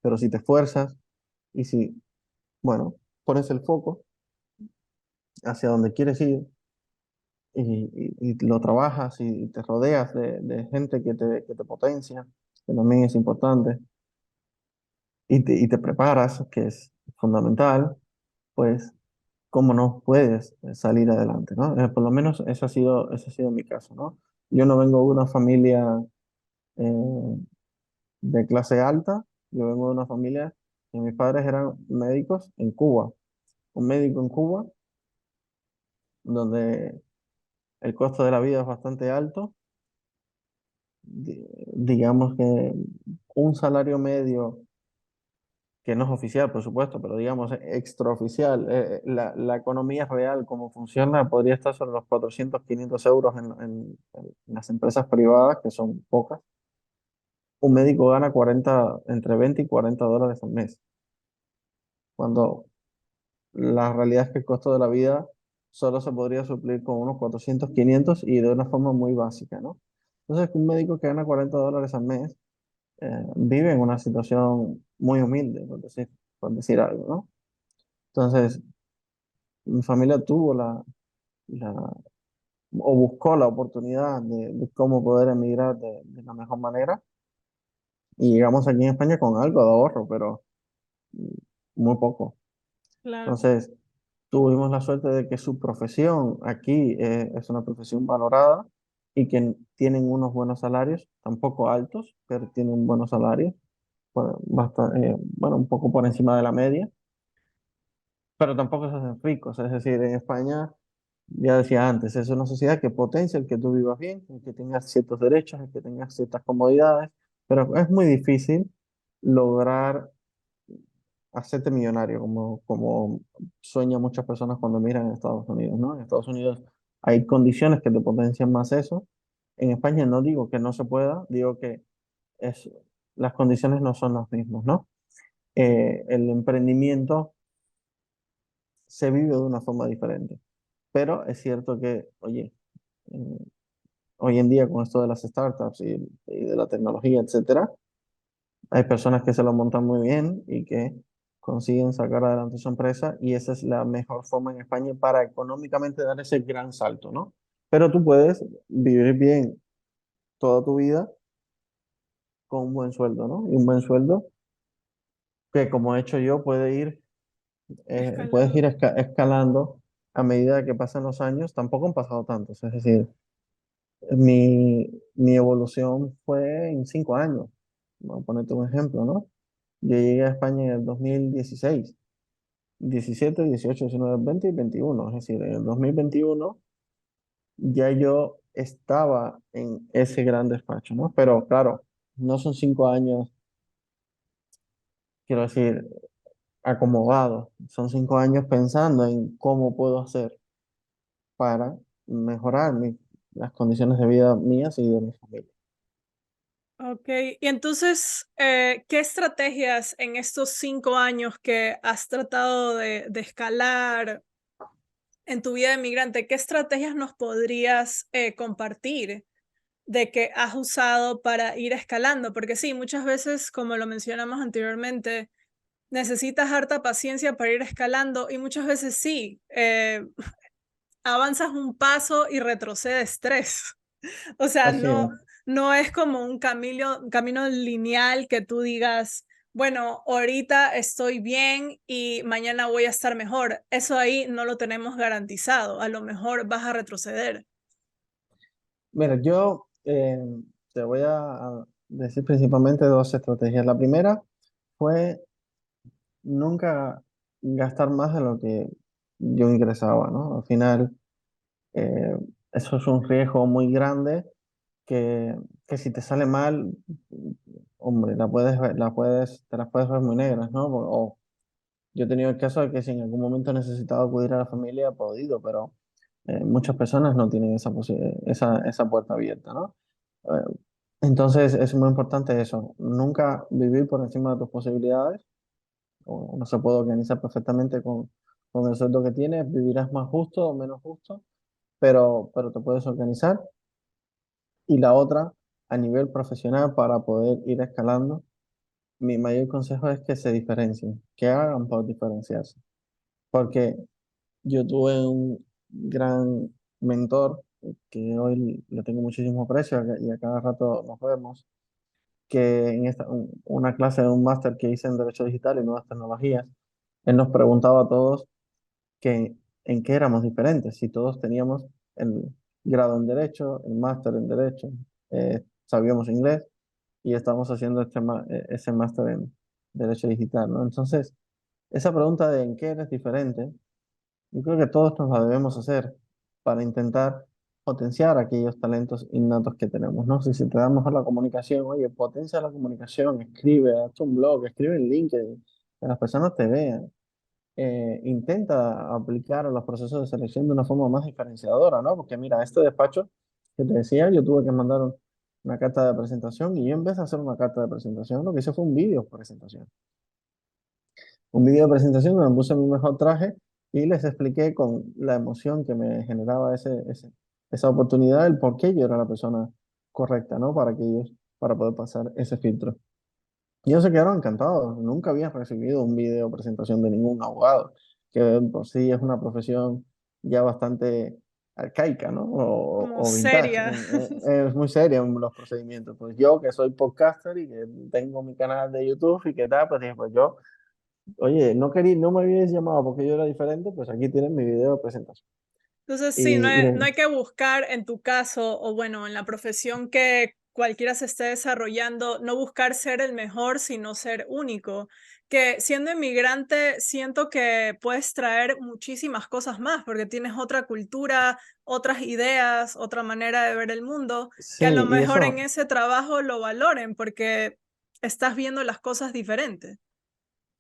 pero si te esfuerzas y si, bueno, pones el foco hacia donde quieres ir y lo trabajas y te rodeas de gente que te potencia, que también es importante, y te preparas, que es fundamental, pues, ¿cómo no puedes salir adelante, ¿no? Por lo menos ese ha sido mi caso, ¿no? Yo no vengo de una familia eh, de clase alta, yo vengo de una familia que mis padres eran médicos en Cuba, un médico en Cuba, donde el costo de la vida es bastante alto, digamos que un salario medio, que no es oficial, por supuesto, pero digamos extraoficial, la economía real, cómo funciona, podría estar sobre los 400 500 euros en las empresas privadas, que son pocas. Un médico gana 40 entre 20 y 40 dólares al mes, cuando la realidad es que el costo de la vida solo se podría suplir con unos 400 500 y de una forma muy básica, ¿no? Entonces, un médico que gana 40 dólares al mes vive en una situación muy humilde, por decir algo, ¿no? Entonces, mi familia tuvo la, o buscó la oportunidad de cómo poder emigrar de la mejor manera y llegamos aquí en España con algo de ahorro, pero mm, muy poco. Claro, Entonces, tuvimos la suerte de que su profesión aquí es una profesión valorada y que tienen unos buenos salarios, tampoco altos, pero tienen buenos salarios, bueno, un poco por encima de la media, pero tampoco se hacen ricos. Es decir, en España, ya decía antes, es una sociedad que potencia el que tú vivas bien, el que tengas ciertos derechos, el que tengas ciertas comodidades, pero es muy difícil lograr hacerte millonario, como sueñan muchas personas cuando miran a Estados Unidos, ¿no? En Estados Unidos hay condiciones que te potencian más eso. En España no digo que no se pueda, digo que es, las condiciones no son las mismas, ¿no? El emprendimiento se vive de una forma diferente, pero es cierto que, oye, eh, hoy en día con esto de las startups y de la tecnología, etcétera, hay personas que se lo montan muy bien y que consiguen sacar adelante su empresa y esa es la mejor forma en España para económicamente dar ese gran salto, ¿no? Pero tú puedes vivir bien toda tu vida con un buen sueldo, ¿no? Y un buen sueldo que, como he hecho yo, puedes ir escalando. escalando a medida que pasan los años. Tampoco han pasado tantos, es decir, mi evolución fue en 5 años. Voy a ponerte un ejemplo, ¿no? Yo llegué a España en el 2016, 17, 18, 19, 20 y 21. Es decir, en el 2021 ya yo estaba en ese gran despacho, ¿no? Pero claro, no son 5 años, quiero decir, acomodados. Son 5 años pensando en cómo puedo hacer para mejorar las condiciones de vida mías y de mi familia. Ok, y entonces, ¿qué estrategias en estos 5 años que has tratado de escalar en tu vida de migrante, qué estrategias nos podrías compartir de que has usado para ir escalando? Porque sí, muchas veces, como lo mencionamos anteriormente, necesitas harta paciencia para ir escalando y muchas veces sí, avanzas un paso y retrocedes tres. O sea, Así no, es. no es como un camino lineal que tú digas, bueno, ahorita estoy bien y mañana voy a estar mejor. Eso ahí no lo tenemos garantizado. A lo mejor vas a retroceder. Mira, yo te voy decir principalmente dos estrategias. La primera fue nunca gastar más de lo que yo ingresaba, ¿no? Al final, eh, eso es un riesgo muy grande que, que si te sale mal, hombre, te las puedes ver muy negras, ¿no? O yo he tenido el caso de que si en algún momento he necesitado acudir a la familia, he podido, pero muchas personas no tienen esa puerta abierta, ¿no? Eh, entonces es muy importante eso, nunca vivir por encima de tus posibilidades. Uno se puede organizar perfectamente con el sueldo que tienes, vivirás más justo o menos justo, pero te puedes organizar. Y la otra, a nivel profesional, para poder ir escalando, mi mayor consejo es que se diferencien, que hagan por diferenciarse. Porque yo tuve un gran mentor que hoy le tengo muchísimo aprecio y a cada rato nos vemos, que en una clase de un máster que hice en Derecho Digital y Nuevas Tecnologías, él nos preguntaba a todos que en qué éramos diferentes, si todos teníamos el grado en Derecho, el máster en Derecho, sabíamos inglés y estábamos haciendo ese máster en Derecho Digital, ¿no? Entonces, esa pregunta de en qué eres diferente, yo creo que todos nos la debemos hacer para intentar potenciar aquellos talentos innatos que tenemos, ¿no? Si te damos a la comunicación, oye, potencia la comunicación, escribe, haz un blog, escribe en LinkedIn, que las personas te vean. Intenta aplicar a los procesos de selección de una forma más diferenciadora, ¿no? Porque mira, este despacho que te decía, yo tuve que mandar una carta de presentación y yo en vez de hacer una carta de presentación, lo que hice fue un vídeo de presentación. Un vídeo de presentación donde me puse mi mejor traje y les expliqué con la emoción que me generaba esa oportunidad, el por qué yo era la persona correcta, ¿no? Para poder pasar ese filtro. Y ellos se quedaron encantados. Nunca había recibido un video presentación de ningún abogado, que por sí es una profesión ya bastante arcaica, ¿no? como O vintage. seria. Es muy seria en los procedimientos. Pues yo, que soy podcaster y que tengo mi canal de YouTube y que tal, pues dije, pues yo, oye, no me habíais llamado porque yo era diferente, pues aquí tienen mi video de presentación. Entonces, sí, Y, y no hay que buscar en tu caso, o bueno, en la profesión que cualquiera se esté desarrollando, no buscar ser el mejor, sino ser único. Que siendo inmigrante, siento que puedes traer muchísimas cosas más, porque tienes otra cultura, otras ideas, otra manera de ver el mundo, que sí, a lo y mejor en eso, ese trabajo lo valoren, porque estás viendo las cosas diferentes.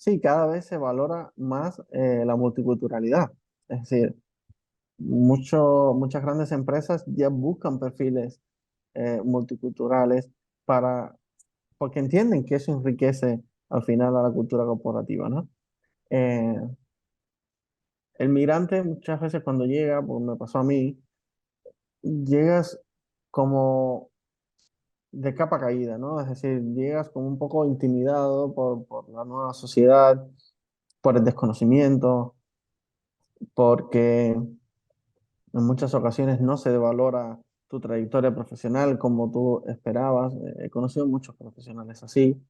sí, cada vez se valora más la multiculturalidad. Es decir, muchas grandes empresas ya buscan perfiles multiculturales para, porque entienden que eso enriquece al final a la cultura corporativa, ¿no? Eh, el migrante muchas veces cuando llega, pues me pasó a mí, llegas como de capa caída, ¿no? Es decir, llegas como un poco intimidado por la nueva sociedad, por el desconocimiento, porque en muchas ocasiones no se valora tu trayectoria profesional como tú esperabas. He conocido muchos profesionales así.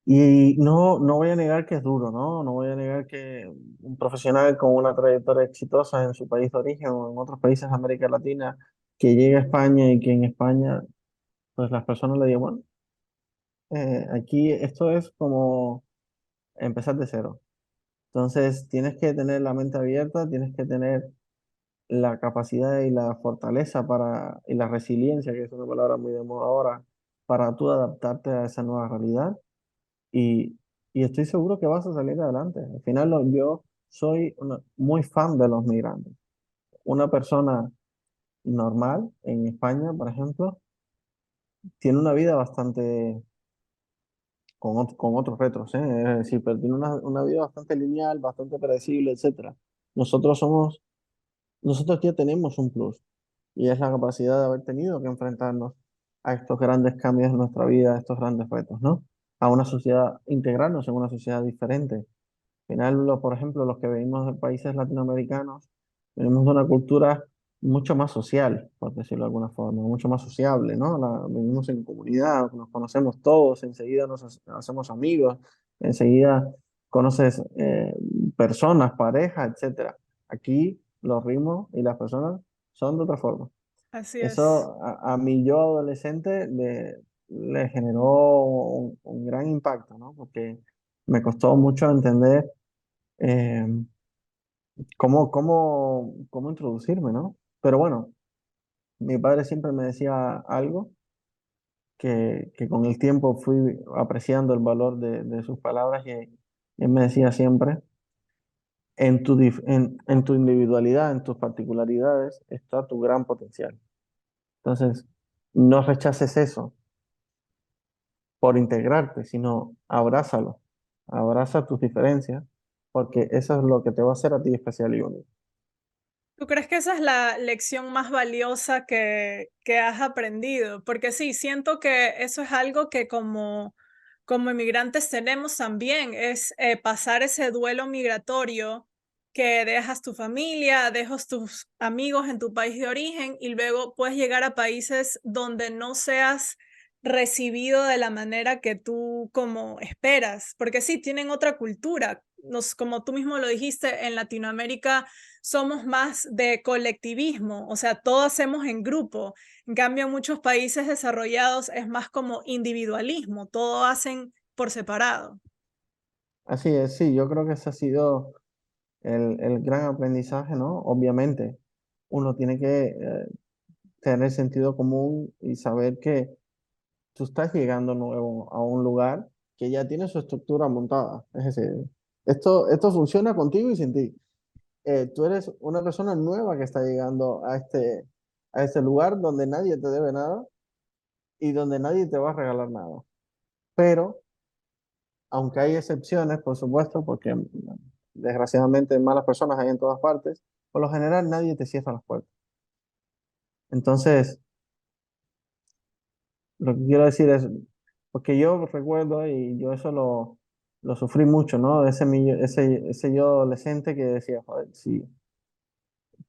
Y no voy a negar que es duro, ¿no? No voy a negar que un profesional con una trayectoria exitosa en su país de origen o en otros países de América Latina que llegue a España y que en España, pues las personas le digan, bueno, aquí esto es como empezar de cero. Entonces, tienes que tener la mente abierta, tienes que tener la capacidad y la fortaleza y la resiliencia, que es una palabra muy de moda ahora, para tú adaptarte a esa nueva realidad y, y estoy seguro que vas a salir adelante. Al final, yo soy muy fan de los migrantes. Una persona normal en España, por ejemplo, tiene una vida bastante con otros retos, ¿eh? Es decir, pero tiene una vida bastante lineal, bastante predecible, etcétera. Nosotros somos Nosotros ya tenemos un plus y es la capacidad de haber tenido que enfrentarnos a estos grandes cambios en nuestra vida, a estos grandes retos, ¿no? A una sociedad, integrarnos en una sociedad diferente. Al final, por ejemplo, los que venimos de países latinoamericanos, venimos de una cultura mucho más social, por decirlo de alguna forma, mucho más sociable, ¿no? Venimos en comunidad, nos conocemos todos, enseguida hacemos amigos, enseguida conoces personas, parejas, etcétera. Aquí los ritmos y las personas son de otra forma. Así es. Eso a mi yo adolescente le generó un gran impacto, ¿no? Porque me costó mucho entender eh, cómo introducirme, ¿no? Pero bueno, mi padre siempre me decía algo que con el tiempo fui apreciando el valor de sus palabras y él me decía siempre, en tu individualidad, en tus particularidades, está tu gran potencial. Entonces, no rechaces eso por integrarte, sino abrázalo, abraza tus diferencias, porque eso es lo que te va a hacer a ti especial y único. ¿Tú crees que esa es la lección más valiosa que has aprendido? Porque sí, siento que eso es algo que como inmigrantes tenemos también, es pasar ese duelo migratorio que dejas tu familia, dejas tus amigos en tu país de origen y luego puedes llegar a países donde no seas recibido de la manera que tú como esperas, porque sí, tienen otra cultura. Como tú mismo lo dijiste, en Latinoamérica somos más de colectivismo, o sea, todo hacemos en grupo. En cambio, en muchos países desarrollados es más como individualismo, todo hacen por separado. Así es, sí, yo creo que ese ha sido el gran aprendizaje, ¿no? Obviamente, uno tiene que tener sentido común y saber que tú estás llegando nuevo a un lugar que ya tiene su estructura montada. Es decir, esto funciona contigo y sin ti. Tú eres una persona nueva que está llegando a este lugar donde nadie te debe nada y donde nadie te va a regalar nada. Pero, aunque hay excepciones, por supuesto, porque desgraciadamente malas personas hay en todas partes, por lo general nadie te cierra las puertas. Entonces, lo que quiero decir es, porque yo recuerdo y yo eso lo sufrí mucho, ¿no? Ese yo adolescente que decía, joder, si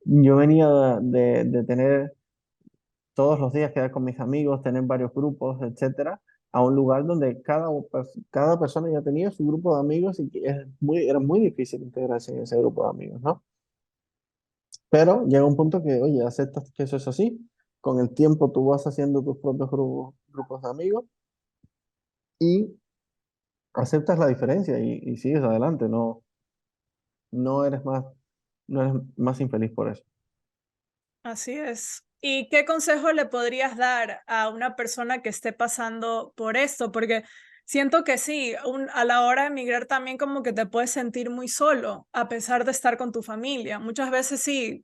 yo venía de tener todos los días quedar con mis amigos, tener varios grupos, etcétera, a un lugar donde cada persona ya tenía su grupo de amigos y que era muy difícil integrarse en ese grupo de amigos, ¿no? Pero llega un punto que, oye, aceptas que eso es así, con el tiempo tú vas haciendo tus propios grupos de amigos y aceptas la diferencia y sigues adelante, no eres más, no eres más infeliz por eso. Así es. ¿Y qué consejo le podrías dar a una persona que esté pasando por esto? Porque siento que sí, a la hora de emigrar también como que te puedes sentir muy solo, a pesar de estar con tu familia. Muchas veces sí,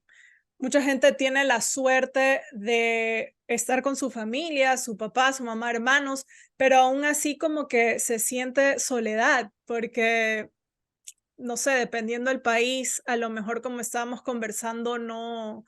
mucha gente tiene la suerte de estar con su familia, su papá, su mamá, hermanos, pero aún así como que se siente soledad, porque, no sé, dependiendo del país, a lo mejor como estábamos conversando, no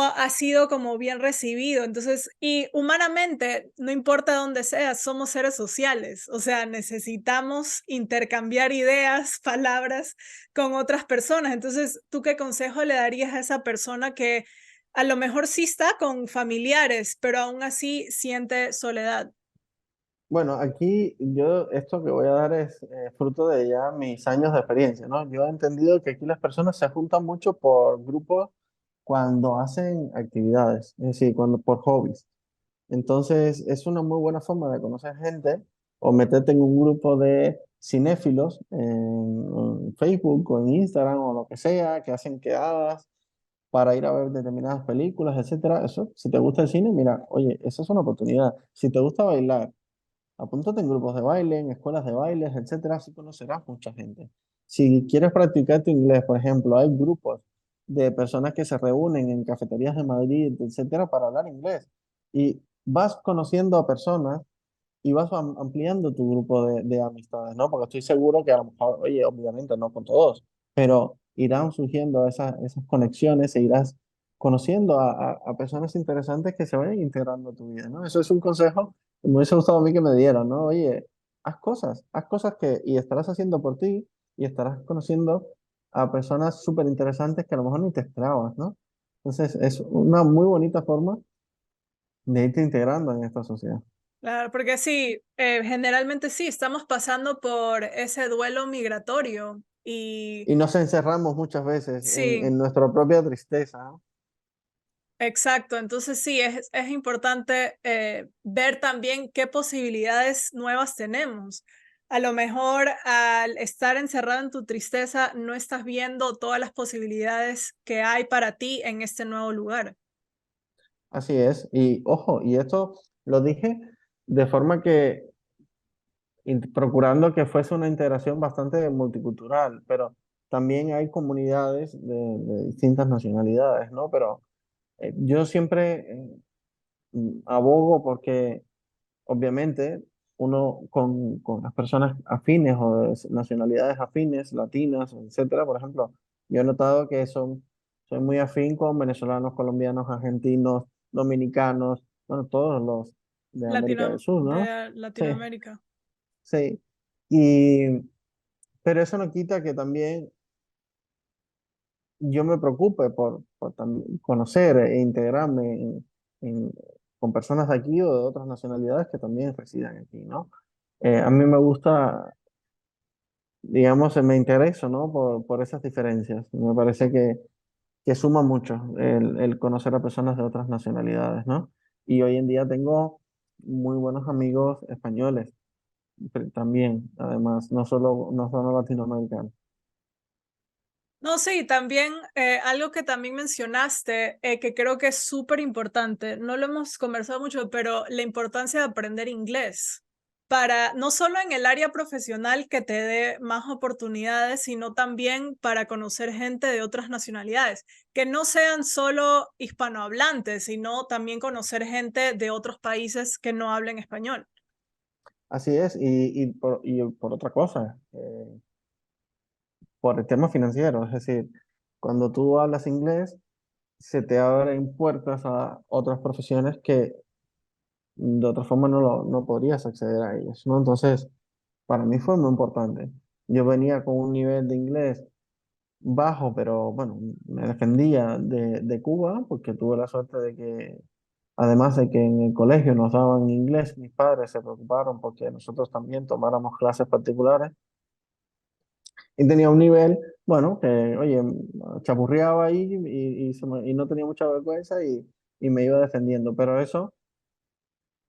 ha sido como bien recibido. Entonces, y humanamente, no importa dónde seas, somos seres sociales. O sea, necesitamos intercambiar ideas, palabras con otras personas. Entonces, ¿tú qué consejo le darías a esa persona que a lo mejor sí está con familiares, pero aún así siente soledad? Bueno, aquí yo esto que voy a dar es fruto de ya mis años de experiencia, ¿no? Yo he entendido que aquí las personas se juntan mucho por grupos cuando hacen actividades, es decir, por hobbies. Entonces, es una muy buena forma de conocer gente o meterte en un grupo de cinéfilos en Facebook o en Instagram o lo que sea, que hacen quedadas para ir a ver determinadas películas, etcétera. Eso, si te gusta el cine, mira, oye, esa es una oportunidad. Si te gusta bailar, apúntate en grupos de baile, en escuelas de bailes, etcétera, así conocerás mucha gente. Si quieres practicar tu inglés, por ejemplo, hay grupos de personas que se reúnen en cafeterías de Madrid, etcétera, para hablar inglés. Y vas conociendo a personas y vas ampliando tu grupo de amistades, ¿no? Porque estoy seguro que a lo mejor, oye, obviamente no con todos, pero irán surgiendo esas conexiones e irás conociendo a personas interesantes que se vayan integrando a tu vida, ¿no? Eso es un consejo que me hubiese gustado a mí que me dieran, ¿no? Oye, haz cosas y estarás haciendo por ti y estarás conociendo a personas súper interesantes que a lo mejor ni te esperabas, ¿no? Entonces, es una muy bonita forma de irte integrando en esta sociedad. Claro, porque sí, generalmente sí, estamos pasando por ese duelo migratorio y Y nos encerramos muchas veces sí. en nuestra propia tristeza, ¿no? Exacto, entonces sí, es importante ver también qué posibilidades nuevas tenemos. A lo mejor al estar encerrado en tu tristeza, no estás viendo todas las posibilidades que hay para ti en este nuevo lugar. Así es. Y ojo, y esto lo dije de forma que procurando que fuese una integración bastante multicultural, pero también hay comunidades de distintas nacionalidades, ¿no? Pero yo siempre abogo porque obviamente uno con las personas afines o de nacionalidades afines, latinas, etcétera, por ejemplo, yo he notado que soy muy afín con venezolanos, colombianos, argentinos, dominicanos, bueno, todos los de América del Sur, ¿no? Sí, Latinoamérica. sí. Y, pero eso no quita que también yo me preocupe por conocer e integrarme en- con personas de aquí o de otras nacionalidades que también residen aquí, ¿no? A mí me gusta, digamos, me intereso, ¿no? Por esas diferencias. Me parece que suma mucho el conocer a personas de otras nacionalidades, ¿no? Y hoy en día tengo muy buenos amigos españoles también, además, no solo latinoamericanos. No, sí, también algo que también mencionaste, que creo que es súper importante, no lo hemos conversado mucho, pero la importancia de aprender inglés para no solo en el área profesional que te dé más oportunidades, sino también para conocer gente de otras nacionalidades, que no sean solo hispanohablantes, sino también conocer gente de otros países que no hablen español. Así es, y por otra cosa, por el tema financiero, es decir, cuando tú hablas inglés, se te abren puertas a otras profesiones que de otra forma no podrías acceder a ellas, ¿no? Entonces, para mí fue muy importante. Yo venía con un nivel de inglés bajo, pero bueno, me defendía de Cuba porque tuve la suerte de que, además de que en el colegio nos daban inglés, mis padres se preocuparon porque nosotros también tomáramos clases particulares y tenía un nivel, bueno, que, oye, chapurreaba ahí y no tenía mucha vergüenza y me iba defendiendo, pero eso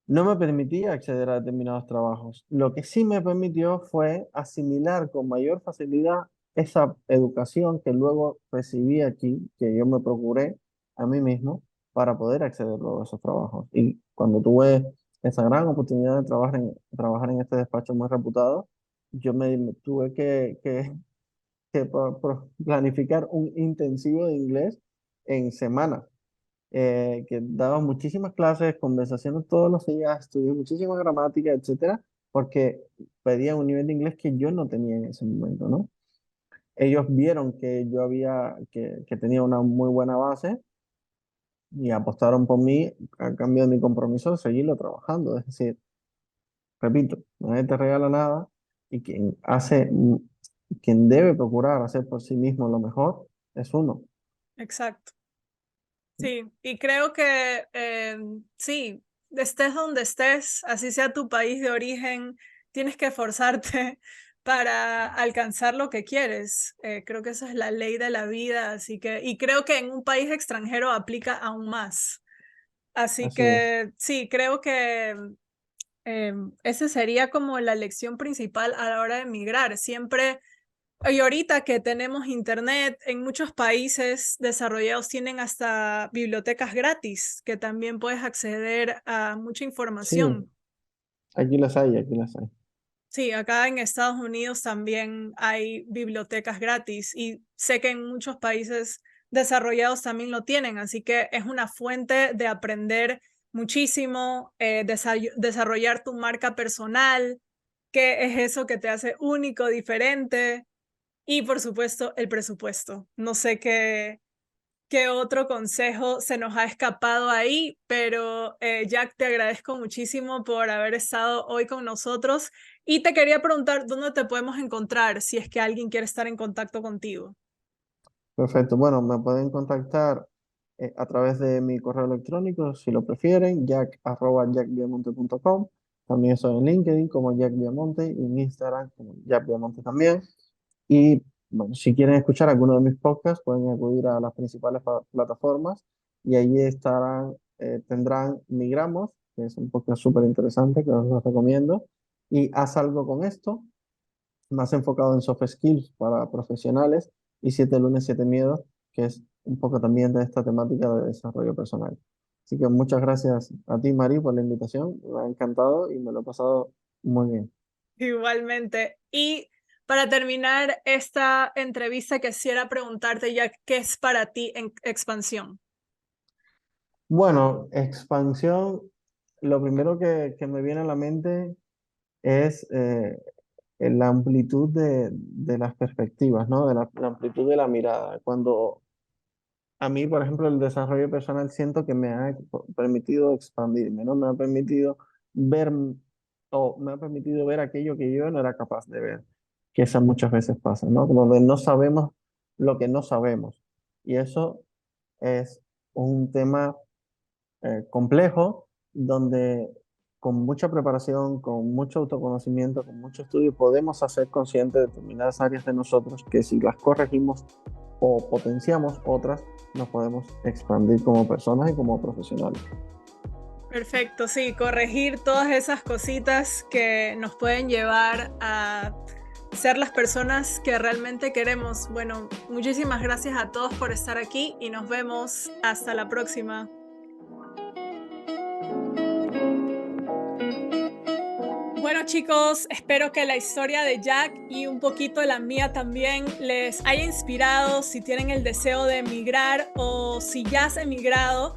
no me permitía acceder a determinados trabajos. Lo que sí me permitió fue asimilar con mayor facilidad esa educación que luego recibí aquí, que yo me procuré a mí mismo para poder acceder luego a esos trabajos. Y cuando tuve esa gran oportunidad de trabajar en este despacho muy reputado, yo me tuve que planificar un intensivo de inglés en semanas, que daba muchísimas clases, conversaciones todos los días, estudié muchísima gramática, etcétera, porque pedían un nivel de inglés que yo no tenía en ese momento, ¿no? Ellos vieron que tenía una muy buena base y apostaron por mí a cambio de mi compromiso de seguirlo trabajando. Es decir, repito, nadie te regala nada y quien debe procurar hacer por sí mismo lo mejor es uno. Exacto. Sí, y creo que sí, estés donde estés, así sea tu país de origen, tienes que esforzarte para alcanzar lo que quieres. Creo que esa es la ley de la vida, así que, y creo que en un país extranjero aplica aún más. Así Así es. que sí, creo que esa sería como la lección principal a la hora de emigrar. Siempre y ahorita que tenemos internet, en muchos países desarrollados tienen hasta bibliotecas gratis, que también puedes acceder a mucha Sí, información. aquí las hay, aquí las hay. Sí, acá en Estados Unidos también hay bibliotecas gratis y sé que en muchos países desarrollados también lo tienen, así que es una fuente de aprender muchísimo, desarrollar tu marca personal, qué es eso que te hace único, diferente. Y por supuesto, el presupuesto. No sé qué otro consejo se nos ha escapado ahí, pero Jack, te agradezco muchísimo por haber estado hoy con nosotros y te quería preguntar dónde te podemos encontrar si es que alguien quiere estar en contacto contigo. Perfecto. Bueno, me pueden contactar a través de mi correo electrónico, si lo prefieren, jack@jackviamonte.com. También estoy en LinkedIn como Jack Viamonte y en Instagram como Jack Viamonte también. Y bueno, si quieren escuchar alguno de mis podcasts, pueden acudir a las principales plataformas y allí estarán, tendrán Migramos, que es un podcast súper interesante que os lo recomiendo, y Haz algo con esto, más enfocado en soft skills para profesionales, y Siete lunes, siete miedos, que es un poco también de esta temática de desarrollo personal. Así que muchas gracias a ti, Mari, por la invitación. Me ha encantado y me lo he pasado muy bien. Igualmente. Y para terminar esta entrevista, quisiera preguntarte ya qué es para ti en expansión. Bueno, expansión, lo primero que me viene a la mente es la amplitud de las perspectivas, ¿no? De la amplitud de la mirada. Cuando a mí, por ejemplo, el desarrollo personal siento que me ha permitido expandirme, ¿no? Me ha permitido ver o me ha permitido ver aquello que yo no era capaz de ver, que eso muchas veces pasa, ¿no? Donde no sabemos lo que no sabemos. Y eso es un tema complejo donde con mucha preparación, con mucho autoconocimiento, con mucho estudio, podemos hacer conscientes de determinadas áreas de nosotros que si las corregimos o potenciamos otras, nos podemos expandir como personas y como profesionales. Perfecto, sí, corregir todas esas cositas que nos pueden llevar a ser las personas que realmente queremos. Bueno, muchísimas gracias a todos por estar aquí y nos vemos hasta la próxima. Bueno chicos, espero que la historia de Jack y un poquito la mía también les haya inspirado si tienen el deseo de emigrar o si ya has emigrado,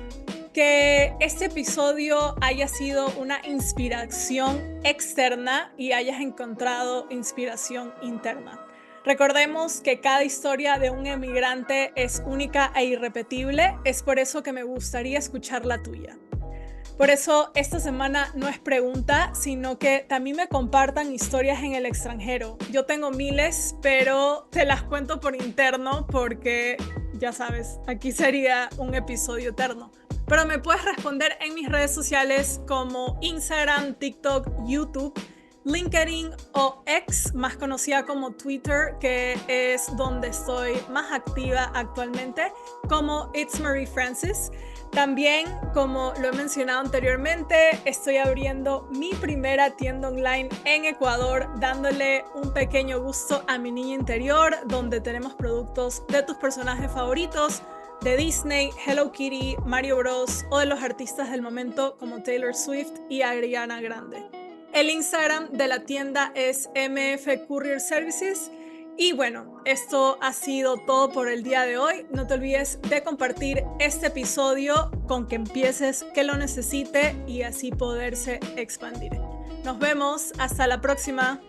que este episodio haya sido una inspiración externa y hayas encontrado inspiración interna. Recordemos que cada historia de un emigrante es única e irrepetible, es por eso que me gustaría escuchar la tuya. Por eso esta semana no es pregunta, sino que también me compartan historias en el extranjero. Yo tengo miles, pero te las cuento por interno porque, ya sabes, aquí sería un episodio eterno. Pero me puedes responder en mis redes sociales como Instagram, TikTok, YouTube, LinkedIn o X, más conocida como Twitter, que es donde estoy más activa actualmente, como It's Marie Francis. También, como lo he mencionado anteriormente, estoy abriendo mi primera tienda online en Ecuador, dándole un pequeño gusto a mi niña interior, donde tenemos productos de tus personajes favoritos, de Disney, Hello Kitty, Mario Bros. O de los artistas del momento como Taylor Swift y Ariana Grande. El Instagram de la tienda es MF Courier Services. Y bueno, esto ha sido todo por el día de hoy. No te olvides de compartir este episodio con que empieces, que lo necesite y así poderse expandir. Nos vemos, hasta la próxima.